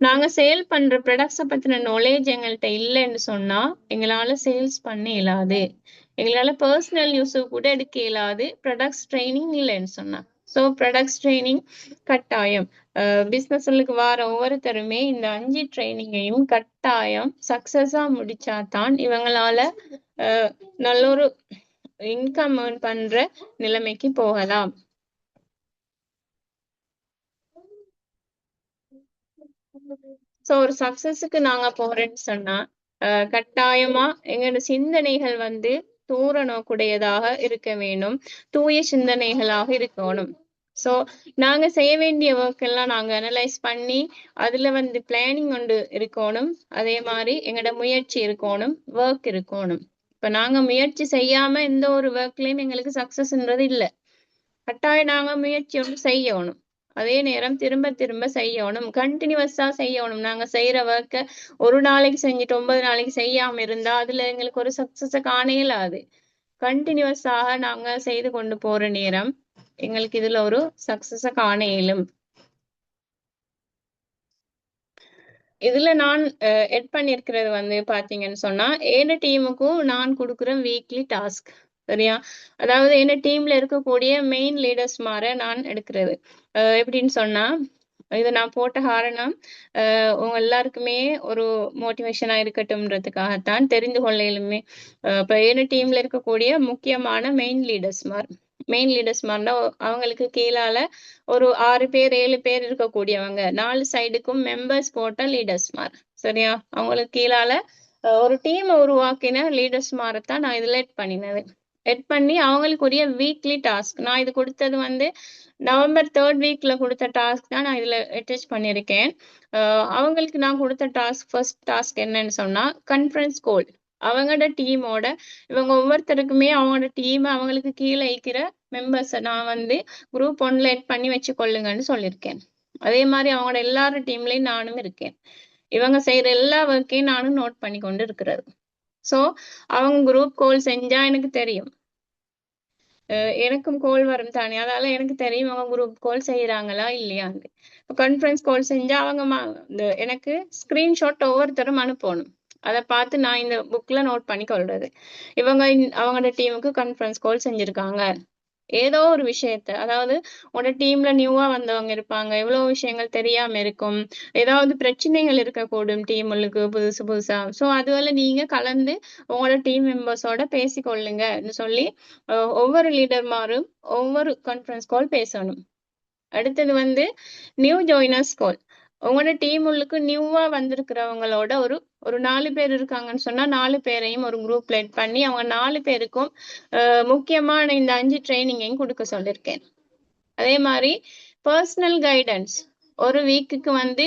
நாங்க சேல் பண்ற ப்ரொடக்ட்ஸை பத்தின நாலேஜ் எங்கள்கிட்ட இல்லைன்னு சொன்னா எங்களால சேல்ஸ் பண்ண இயலாது, எங்களால பர்சனல் யூஸ் கூட எடுக்க இயலாது ப்ரொடக்ட்ஸ் ட்ரைனிங் இல்லைன்னு சொன்னா. ஸோ ப்ரொடக்ட்ஸ் ட்ரைனிங் கட்டாயம். பிசினஸ்களுக்கு வர ஒவ்வொருத்தருமே இந்த 5 ட்ரைனிங்கையும் கட்டாயம் சக்சஸா முடிச்சாதான் இவங்களால நல்ல ஒரு இன்கம் ஏர்ன் பண்ற நிலைமைக்கு போகலாம். சோ ஒரு சக்சஸுக்கு நாங்க போறேன்னு சொன்னா கட்டாயமா எங்களோட சிந்தனைகள் வந்து தூர நோக்குடையதாக இருக்க வேணும், தூய சிந்தனைகளாக இருக்கணும். சோ நாங்க செய்ய வேண்டிய ஒர்க் எல்லாம் நாங்க அனலைஸ் பண்ணி அதுல வந்து பிளானிங் கொண்டு இருக்கணும். அதே மாதிரி எங்களோட முயற்சி இருக்கணும், ஒர்க் இருக்கணும். இப்ப நாங்க முயற்சி செய்யாம எந்த ஒரு ஒர்க்லயும் எங்களுக்கு சக்சஸ்ன்றது இல்ல. கட்டாயம் நாங்க முயற்சி ஒன்று செய்யணும், அதே நேரம் திரும்ப திரும்ப செய்யணும், கண்டினியூஸா செய்யணும். நாங்க செய்யற ஒர்க்க ஒரு நாளைக்கு செஞ்சுட்டு 9 நாளைக்கு செய்யாம இருந்தா அதுல எங்களுக்கு ஒரு சக்சஸ காண இயலாது. கண்டினியூஸாக நாங்க செய்து கொண்டு போற நேரம் எங்களுக்கு இதுல ஒரு சக்சஸ காண இயலும். இதுல நான் எட் பண்ணிருக்கிறது வந்து பாத்தீங்கன்னு சொன்னா ஏன டீமுக்கும் நான் கொடுக்குற வீக்லி டாஸ்க். சரியா? அதாவது என்ன டீம்ல இருக்கக்கூடிய மெயின் லீடர்ஸ் மாற நான் எடுக்கிறது. எப்படின்னு சொன்னா இது நான் போட்ட காரணம் உங்க எல்லாருக்குமே ஒரு மோட்டிவேஷனா இருக்கட்டும்ன்றதுக்காகத்தான், தெரிந்து கொள்ளையிலுமே. இப்ப என்ன டீம்ல இருக்கக்கூடிய முக்கியமான மெயின் லீடர்ஸ் மாதிரினா அவங்களுக்கு கீழால ஒரு 6 பேர் 7 பேர் இருக்கக்கூடியவங்க, 4 சைடுக்கும் மெம்பர்ஸ் போட்ட லீடர்ஸ் மார். சரியா? அவங்களுக்கு கீழால ஒரு டீம் உருவாக்கின லீடர்ஸ் மாறத்தான் நான் இதுல எட் பண்ணினது. எட் பண்ணி அவங்களுக்குரிய வீக்லி டாஸ்க் நான் இது கொடுத்தது வந்து நவம்பர் 3rd வீக்ல கொடுத்த டாஸ்க் தான் நான் இதுல அட்டாச் பண்ணியிருக்கேன். அவங்களுக்கு நான் கொடுத்த டாஸ்க், ஃபர்ஸ்ட் டாஸ்க் என்னன்னு சொன்னா கான்ஃபரன்ஸ் கோல். அவங்களோட டீமோட இவங்க ஒவ்வொருத்தருக்குமே அவங்களோட டீம் அவங்களுக்கு கீழே இருக்கிற மெம்பர்ஸை நான் வந்து குரூப் 1ல எட் பண்ணி வச்சு கொள்ளுங்கன்னு சொல்லியிருக்கேன். அதே மாதிரி அவங்களோட எல்லாரும் டீம்லயும் நானும் இருக்கேன். இவங்க செய்யற எல்லா ஒர்க்கையும் நானும் நோட் பண்ணி கொண்டு இருக்கிறது. சோ அவங்க குரூப் கால் செஞ்சா எனக்கு தெரியும், எனக்கும் கால் வரும் தானே, அதனால எனக்கு தெரியும் அவங்க குரூப் கால் செய்யறாங்களா இல்லையான்னு. கான்ஃபரன்ஸ் கால் செஞ்சா அவங்க எனக்கு ஸ்கிரீன்ஷாட் ஒவ்வொருத்தரும் அனுப்பணும். அதை பார்த்து நான் இந்த புக்ல நோட் பண்ணி கொள்றது, இவங்க அவங்களோட டீமுக்கு கான்ஃபரன்ஸ் கால் செஞ்சிருக்காங்க. ஏதோ ஒரு விஷயத்த, அதாவது உங்களோட டீம்ல நியூவா வந்தவங்க இருப்பாங்க, எவ்வளவு விஷயங்கள் தெரியாம இருக்கும், ஏதாவது பிரச்சனைகள் இருக்கக்கூடும் டீமுக்கு புதுசு புதுசா. சோ அதுவரை நீங்க கலந்து உங்களோட டீம் மெம்பர்ஸோட பேசிக்கொள்ளுங்கன்னு சொல்லி ஒவ்வொரு லீடர்மாரும் ஒவ்வொரு கான்ஃபரன்ஸ் கால் பேசணும். அடுத்தது வந்து நியூ ஜாயினர்ஸ் கால். உங்களோட டீம் உள்ளுக்கு நியூவா வந்திருக்கிறவங்களோட ஒரு ஒரு 4 பேர் இருக்காங்கன்னு சொன்னா 4 பேரையும் ஒரு குரூப் லெட் பண்ணி அவங்க 4 பேருக்கும் முக்கியமான இந்த 5 ட்ரைனிங்கையும் கொடுக்க சொல்லியிருக்கேன். அதே மாதிரி பர்சனல் கைடன்ஸ் ஒரு வீக்குக்கு வந்து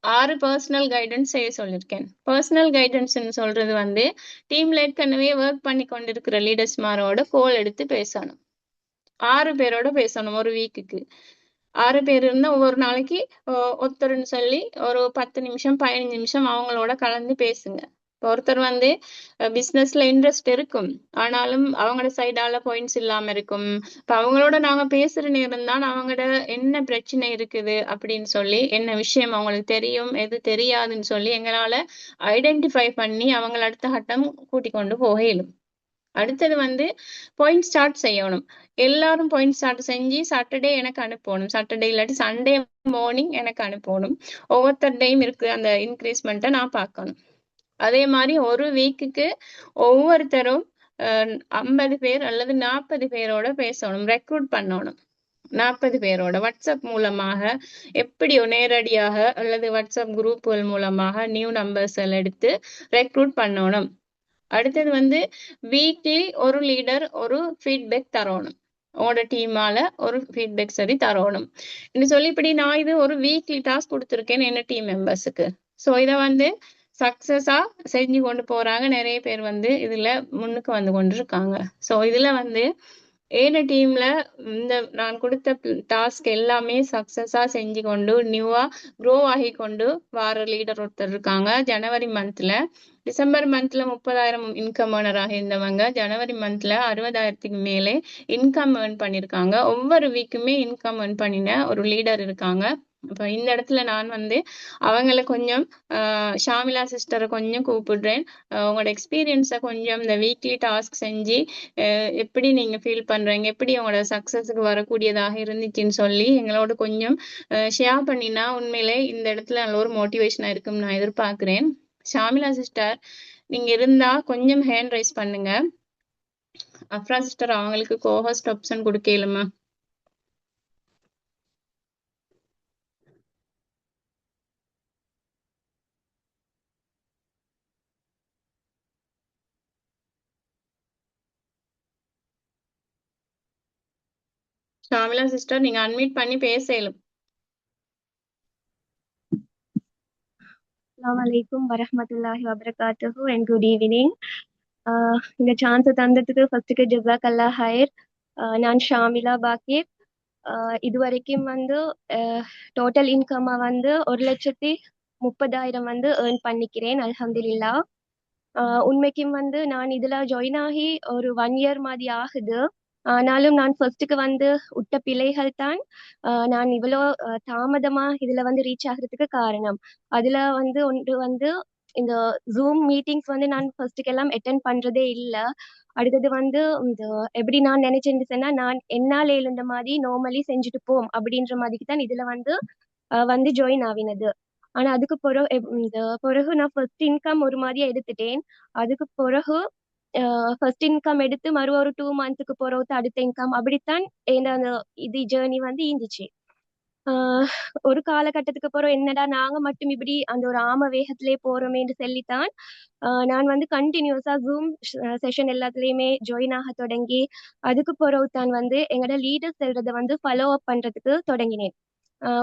6 பர்சனல் கைடன்ஸ் செய்ய சொல்லியிருக்கேன். பர்சனல் கைடன்ஸ் சொல்றது வந்து டீம்ல ஏற்கனவே ஒர்க் பண்ணி கொண்டிருக்கிற லீடர்ஸ்மாரோட கோல் எடுத்து பேசணும். 6 பேரோட பேசணும் ஒரு வீக்குக்கு. 6 பேர் இருந்தா ஒவ்வொரு நாளைக்கு ஒருத்தர்னு சொல்லி ஒரு 10 நிமிஷம் 15 நிமிஷம் அவங்களோட கலந்து பேசுங்க. ஒருத்தர் வந்து பிசினஸ்ல இன்ட்ரெஸ்ட் இருக்கும், ஆனாலும் அவங்களோட சைடால பாயிண்ட்ஸ் இல்லாம இருக்கும். இப்ப அவங்களோட நாங்க பேசுற நேரம் தான் அவங்களோட என்ன பிரச்சனை இருக்குது அப்படின்னு சொல்லி, என்ன விஷயம் அவங்களுக்கு தெரியும் எது தெரியாதுன்னு சொல்லி எங்களால ஐடென்டிஃபை பண்ணி அவங்கள அடுத்த கட்டம் கூட்டிக் கொண்டு போக இயலும். அடுத்தது வந்து பாயிண்ட் ஸ்டார்ட் செய்யணும். எல்லாரும் பாயிண்ட் ஸ்டார்ட் செஞ்சு சாட்டர்டே எனக்கு அனுப்பணும், சாட்டர்டே இல்லாட்டி சண்டே மார்னிங் எனக்கு அனுப்பணும். ஒவ்வொருத்தருடையும் இருக்கு அந்த இன்க்ரீஸ்மெண்ட்டை நான் பார்க்கணும். அதே மாதிரி ஒரு வீக்குக்கு ஒவ்வொருத்தரும் 50 பேர் அல்லது 40 பேரோட பேசணும், ரெக்ரூட் பண்ணணும். 40 பேரோட வாட்ஸ்அப் மூலமாக எப்படியோ நேரடியாக அல்லது வாட்ஸ்அப் குரூப்புகள் மூலமாக நியூ நம்பர்ஸ் எல்லாம் எடுத்து ரெக்ரூட் பண்ணணும். அடுத்தது வந்து வீக்லி ஒரு லீடர் ஒரு ஃபீட்பேக் தரணும், உங்களோட டீமால ஒரு ஃபீட்பேக் சரி தரணும் சொல்லி இப்படி நான் இது ஒரு வீக்லி டாஸ்க் கொடுத்துருக்கேன் என்ன டீம் மெம்பர்ஸுக்கு. ஸோ இதை வந்து சக்சஸா செஞ்சு கொண்டு போறாங்க, நிறைய பேர் வந்து இதுல முன்னுக்கு வந்து கொண்டு இருக்காங்க. ஸோ இதுல வந்து ஏன டீம்ல இந்த நான் கொடுத்த டாஸ்க் எல்லாமே சக்சஸா செஞ்சு கொண்டு நியூவா க்ரோ ஆகி கொண்டு வார லீடர் ஒருத்தர் இருக்காங்க. ஜனவரி மந்த்ல டிசம்பர் மந்த்ல 30,000 இன்கம் ஏர்னராக இருந்தவங்க ஜனவரி மந்த்ல 60,000க்கு மேலே இன்கம் ஏர்ன் பண்ணிருக்காங்க. ஒவ்வொரு வீக்குமே இன்கம் ஏர்ன் பண்ணின ஒரு லீடர் இருக்காங்க. இப்ப இந்த இடத்துல நான் வந்து அவங்கள கொஞ்சம் ஷாமிலா சிஸ்டரை கொஞ்சம் கூப்பிடுறேன். உங்களோட எக்ஸ்பீரியன்ஸை கொஞ்சம் இந்த வீக்லி டாஸ்க் செஞ்சு எப்படி நீங்க ஃபீல் பண்றீங்க, எப்படி உங்களோட சக்சஸுக்கு வரக்கூடியதாக இருந்துச்சுன்னு சொல்லி எங்களோட கொஞ்சம் ஷேர் பண்ணினா உண்மையிலே இந்த இடத்துல நல்ல ஒரு மோட்டிவேஷனா இருக்கும்னு நான் எதிர்பார்க்கிறேன். ஷாமிலா சிஸ்டர் நீங்க இருந்தா கொஞ்சம் ஹேண்ட் ரைஸ் பண்ணுங்க. அஃப்ரா சிஸ்டர் அவங்களுக்கு கோஹோஸ்ட் ஆப்ஷன் கொடுக்கலுமா? ஷாமிலா சிஸ்டர் நீங்க அன்மியூட் பண்ணி பேசலும். அஸ்ஸலாமு அலைக்கும் வரஹ்மத்துல்லாஹி வபரகாத்துஹு அண்ட் குட் ஈவினிங். இந்த சான்ஸை தந்ததுக்கு ஃபர்ஸ்ட்டுக்கு ஜஸாக்கல்லா ஹைர். நான் ஷாமிலா பாக்கிர். இதுவரைக்கும் வந்து டோட்டல் இன்கம்மா வந்து 1,30,000 வந்து ஏர்ன் பண்ணிக்கிறேன் அல்ஹம்துலில்லா. உண்மைக்கும் வந்து நான் இதுல ஜாயின் ஆகி ஒரு 1 இயர் மாதிரி ஆகுது. ஆனாலும் நான் ஃபர்ஸ்ட்டுக்கு வந்து விட்ட பிழைகள் தான் நான் இவ்வளோ தாமதமா இதுல வந்து ரீச் ஆகுறதுக்கு காரணம். அதுல வந்து ஒன்று வந்து இந்த ஜூம் மீட்டிங்ஸ் வந்து நான் ஃபர்ஸ்ட்டுக்கு எல்லாம் அட்டென்ட் பண்றதே இல்லை. அடுத்தது வந்து இந்த எப்படி நான் நினைச்சேன்னு சொன்னா நான் என்னால் எழுந்த மாதிரி நார்மலி செஞ்சுட்டு போம் அப்படின்ற மாதிரிக்கு தான் இதுல வந்து ஜாயின் ஆவினது. ஆனா அதுக்கு பிறகு இந்த பிறகு நான் ஃபர்ஸ்ட் இன்கம் ஒரு மாதிரியா எடுத்துட்டேன். அதுக்கு பிறகு ஃபர்ஸ்ட் இன்கம் எடுத்து மறு ஒரு 2 மந்த்துக்கு பிறகு அடுத்த இன்கம் அப்படித்தான் அந்த இது ஜேர்னி வந்து இருந்துச்சு. ஒரு காலகட்டத்துக்கு அப்புறம் என்னடா நாங்க மட்டும் இப்படி அந்த ஒரு ஆம வேகத்திலே போறோமேன்னு சொல்லித்தான் நான் வந்து கண்டினியூஸா ஜூம் செஷன் எல்லாத்துலயுமே ஜாயின் ஆக தொடங்கி அதுக்கு பிறகு தான் வந்து எங்களோட லீடர் செல்றதை வந்து ஃபாலோ அப் பண்றதுக்கு தொடங்கினேன்.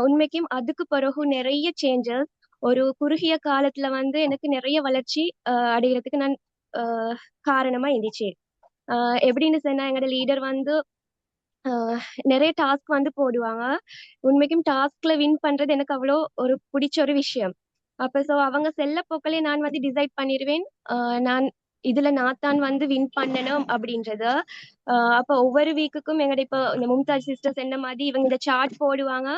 உண்மைக்கும் அதுக்கு பிறகு நிறைய சேஞ்சஸ் ஒரு குறுகிய காலத்துல வந்து எனக்கு நிறைய வளர்ச்சி அடைகிறதுக்கு நான் காரணமா இருந்துச்சு. எப்படின்னு சொன்னா எங்களோட லீடர் வந்து நிறைய டாஸ்க் வந்து போடுவாங்க. உண்மைக்கும் டாஸ்க்ல வின் பண்றது எனக்கு அவ்வளோ ஒரு பிடிச்ச ஒரு விஷயம். அப்ப ஸோ அவங்க செல்ல போக்களே நான் வந்து டிசைட் பண்ணிடுவேன் நான் இதுல நான் தான் வந்து வின் பண்ணணும் அப்படின்றத. அப்ப ஒவ்வொரு வீக்குக்கும் எங்கட இப்போ இந்த மும்தாஜ் சிஸ்டர்ஸ் என்ன மாதிரி இவங்க இந்த சார்ட் போடுவாங்க.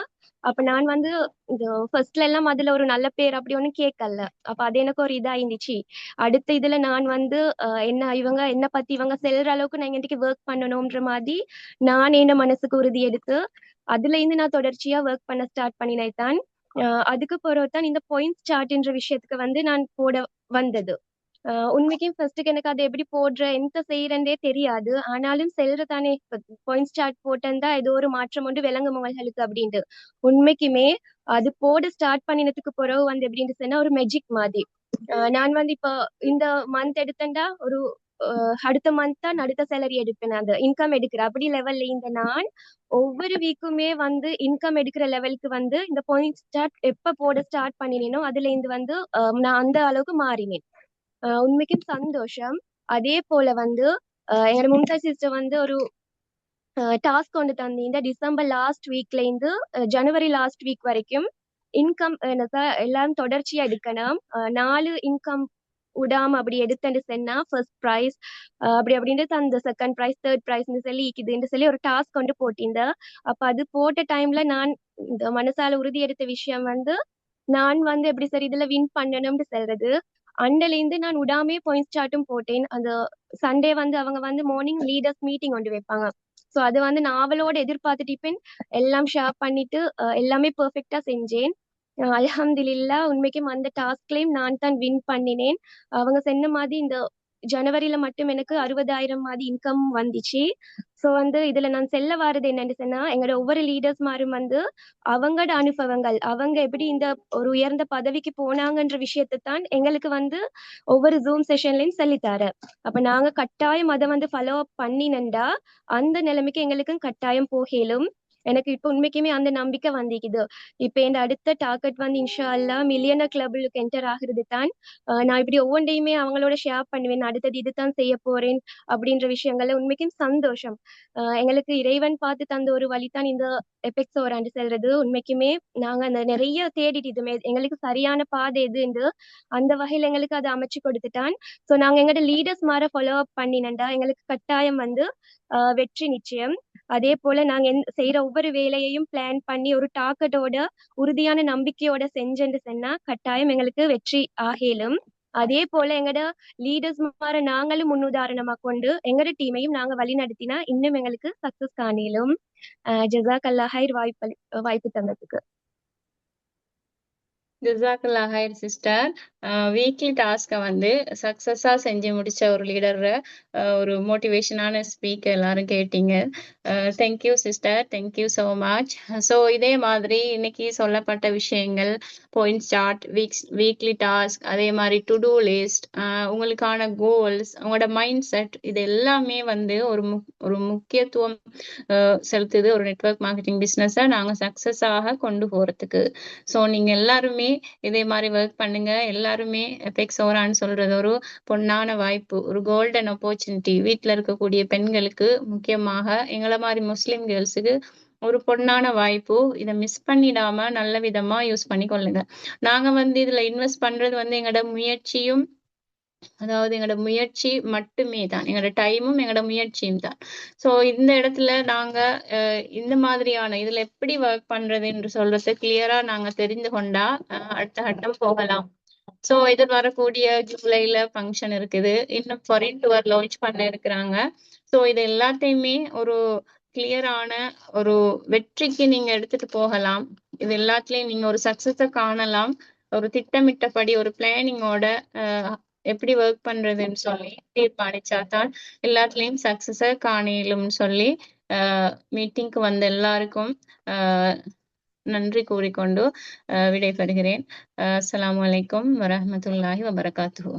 அப்ப நான் வந்து இந்த ஃபர்ஸ்ட்ல எல்லாம் அதுல ஒரு நல்ல பேர் அப்படி ஒன்றும் கேட்கல. அப்ப அது எனக்கு ஒரு இதா இருந்துச்சு. அடுத்த இதுல நான் வந்து என்ன இவங்க என்ன பத்தி இவங்க செல்ற அளவுக்கு நான் இன்னைக்கு ஒர்க் பண்ணணும்ன்ற மாதிரி நான் என்ன மனசுக்கு உறுதி எடுத்து அதுல இருந்து நான் தொடர்ச்சியா ஒர்க் பண்ண ஸ்டார்ட் பண்ணினேன் தான். அதுக்கு பிறகுதான் இந்த பாயிண்ட்ஸ் சார்ட்ன்ற விஷயத்துக்கு வந்து நான் போட வந்தது. உண்மைக்கும் ஃபர்ஸ்ட்டுக்கு எனக்கு அதை எப்படி போடுற எந்த செய்யறதே தெரியாது. ஆனாலும் செல்றதானே பாயிண்ட்ஸ் சார்ட் போட்டிருந்தா ஏதோ ஒரு மாற்றம் உண்டு விலங்கு மகளுக்கு அப்படின்ட்டு. உண்மைக்குமே அது போட ஸ்டார்ட் பண்ணினதுக்கு பிறகு வந்து எப்படின்னு சொன்னா ஒரு மெஜிக் மாதிரி. நான் வந்து இப்போ இந்த மந்த் எடுத்தேன்டா ஒரு அடுத்த மந்த் தான் அடுத்த சேலரி எடுப்பேன். அந்த இன்கம் எடுக்கிற அப்படி லெவல்ல இந்த நான் ஒவ்வொரு வீக்குமே வந்து இன்கம் எடுக்கிற லெவலுக்கு வந்து இந்த பாயிண்ட் ஸ்டார்ட் எப்ப போட ஸ்டார்ட் பண்ணினேனோ அதுல இருந்து வந்து நான் அந்த அளவுக்கு மாறினேன். உண்மைக்கும் சந்தோஷம். அதே போல வந்து என்னோட மும்தாஜ் சிஸ்டர் வந்து ஒரு டாஸ்க் கொண்டு தந்தீங்க டிசம்பர் லாஸ்ட் வீக்ல இருந்து ஜனவரி லாஸ்ட் வீக் வரைக்கும் இன்கம் எல்லாரும் தொடர்ச்சியா எடுக்கணும். 4 இன்கம் விடாம அப்படி எடுத்துட்டு சொன்னா ஃபர்ஸ்ட் ப்ரைஸ் அப்படி அப்படின்ட்டு அந்த செகண்ட் ப்ரைஸ் தேர்ட் ப்ரைஸ்ன்னு சொல்லி இருக்குதுன்னு சொல்லி ஒரு டாஸ்க் கொண்டு போட்டிருந்த. அப்ப அது போட்ட டைம்ல நான் இந்த மனசால உறுதி எடுத்த விஷயம் வந்து நான் வந்து எப்படி சரி இதுல வின் பண்ணணும்னு சொல்றது. அண்டையிலேருந்து நான் விடாமே பாயிண்ட்ஸ் சார்ட்டும் போட்டேன். அந்த சண்டே வந்து அவங்க வந்து மார்னிங் லீடர்ஸ் மீட்டிங் கொண்டு வைப்பாங்க. ஸோ அது வந்து நான் அவளோட எதிர்பார்த்துட்டு இருப்பேன். எல்லாம் ஷேர் பண்ணிட்டு எல்லாமே பெர்ஃபெக்டா செஞ்சேன். அல்ஹம்துலில்லா உண்மைக்கும் அந்த டாஸ்க்லயும் நான் தான் வின் பண்ணினேன். அவங்க சொன்ன மாதிரி இந்த ஜனவரியில மட்டும் எனக்கு 60,000 மாதிரி இன்கம் வந்துச்சு. ஸோ வந்து இதுல நான் செல்ல வாரது என்னன்னு சொன்னா எங்களோட ஒவ்வொரு லீடர்ஸ் மாரும் வந்து அவங்களோட அனுபவங்கள் அவங்க எப்படி இந்த ஒரு உயர்ந்த பதவிக்கு போனாங்கன்ற விஷயத்தை தான் எங்களுக்கு வந்து ஒவ்வொரு ஜூம் செஷன்லயும் சொல்லித்தாரு. அப்ப நாங்க கட்டாயம் அதை வந்து ஃபாலோ அப் பண்ணினண்டா அந்த நிலைமைக்கு எங்களுக்கும் கட்டாயம் போகலும். எனக்கு இப்ப உண்மைக்குமே அந்த நம்பிக்கை வந்திக்குது. இப்ப என் அடுத்த டார்கெட் வந்து இன்ஷா அல்லாஹ் மில்லியனர் கிளப்புக்கு என்டர் ஆகுறது தான். நான் இப்படி ஒவ்வொன்றையுமே அவங்களோட ஷேர் பண்ணுவேன், அடுத்தது இதுதான் செய்ய போறேன் அப்படின்ற விஷயங்கள்ல உண்மைக்கும் சந்தோஷம். எங்களுக்கு இறைவன் பார்த்து தந்த ஒரு வழிதான் இந்த எபெக்ஸ் ஓராண்டு செல்றது. உண்மைக்குமே நாங்க அந்த நிறைய தேடிட்டு இதுமே எங்களுக்கு சரியான பாதை எதுன்னு அந்த வகையில எங்களுக்கு அதை அமைச்சு கொடுத்துட்டான். ஸோ நாங்க எங்களோட லீடர்ஸ் மாதிரி ஃபாலோ அப் பண்ணினண்டா எங்களுக்கு கட்டாயம் வந்து வெற்றி நிச்சயம். அதே போல நாங்க செய்யற ஒவ்வொரு வேலையையும் பிளான் பண்ணி ஒரு டார்கெட்டோட உறுதியான நம்பிக்கையோட செஞ்சென்று சொன்னா கட்டாயம் எங்களுக்கு வெற்றி ஆகலும். அதே போல எங்கட லீடர்ஸ் மாதிரி நாங்களும் முன்னுதாரணமா கொண்டு எங்கட டீமையும் நாங்க வழி நடத்தினா இன்னும் எங்களுக்கு சக்சஸ் காணிலும். ஜஸாக்கல்லாஹ் ஹைர் வாய்ப்பு தந்ததுக்கு. ஜிசாக்கல்லா ஹைர் சிஸ்டர். வீக்லி டாஸ்கை வந்து சக்சஸா செஞ்சு முடிச்ச ஒரு லீடர், ஒரு மோட்டிவேஷனான ஸ்பீக் எல்லாரும் கேட்டீங்க. Thank you sister, thank you so much. So இதே மாதிரி இன்னைக்கு சொல்லப்பட்ட விஷயங்கள், பாயிண்ட் சார்ட், வீக்லி டாஸ்க், அதே மாதிரி டு டூ லிஸ்ட், உங்களுக்கான கோல்ஸ், உங்களோட மைண்ட் செட், இது எல்லாமே வந்து ஒரு முக்கியத்துவம் செலுத்துது ஒரு நெட்வொர்க் மார்க்கெட்டிங் பிஸ்னஸை நாங்கள் சக்சஸாக கொண்டு போறதுக்கு. ஸோ நீங்க எல்லாருமே இதே மாதிரி ஒர்க் பண்ணுங்க. எல்லாருமே எபெக்ஸ் ஓரான்னு சொல்றது ஒரு பொன்னான வாய்ப்பு, ஒரு கோல்டன் ஆப்பர்ச்சுனிட்டி. வீட்டில் இருக்கக்கூடிய பெண்களுக்கு, முக்கியமாக எங்களை மாதிரி முஸ்லிம் கேர்ள்ஸுக்கு ஒரு பொன்னான வாய்ப்பு. இதை மிஸ் பண்ணிடாம நல்ல விதமா யூஸ் பண்ணி கொள்ளுங்க. நாங்க வந்து இதுல இன்வெஸ்ட் பண்றது வந்து எங்களோட முயற்சியும், அதாவது எங்களோட முயற்சி மட்டுமே தான், எங்களோட டைமும் எங்களோட முயற்சியும் தான். ஸோ இந்த இடத்துல நாங்க இந்த மாதிரியான இதுல எப்படி ஒர்க் பண்றது என்று சொல்றது கிளியரா நாங்க தெரிந்து கொண்டா அடுத்த கட்டம் போகலாம். ஸோ இது வரக்கூடிய ஜூலைல ஃபங்க்ஷன் இருக்குது, இன்னும் ஃபாரின் டூர் லான்ச் பண்ண இருக்கிறாங்க. ஸோ இது எல்லாத்தையுமே ஒரு கிளியரான ஒரு வெற்றிக்கு நீங்க எடுத்துட்டு போகலாம். இது எல்லாத்துலயும் நீங்க ஒரு சக்சஸை காணலாம். ஒரு திட்டமிட்டபடி ஒரு பிளானிங்கோட எப்படி ஒர்க் பண்றதுன்னு சொல்லி தீர்மானிச்சாதான் எல்லாத்துலயும் சக்சஸை காணலும்னு சொல்லி மீட்டிங்க்கு வந்த எல்லாருக்கும் நன்றி கூறிக்கொண்டு விடைபெறுகிறேன். அஸ்ஸலாமு அலைக்கும் வரஹ்மத்துல்லாஹி வபரகாத்துஹு.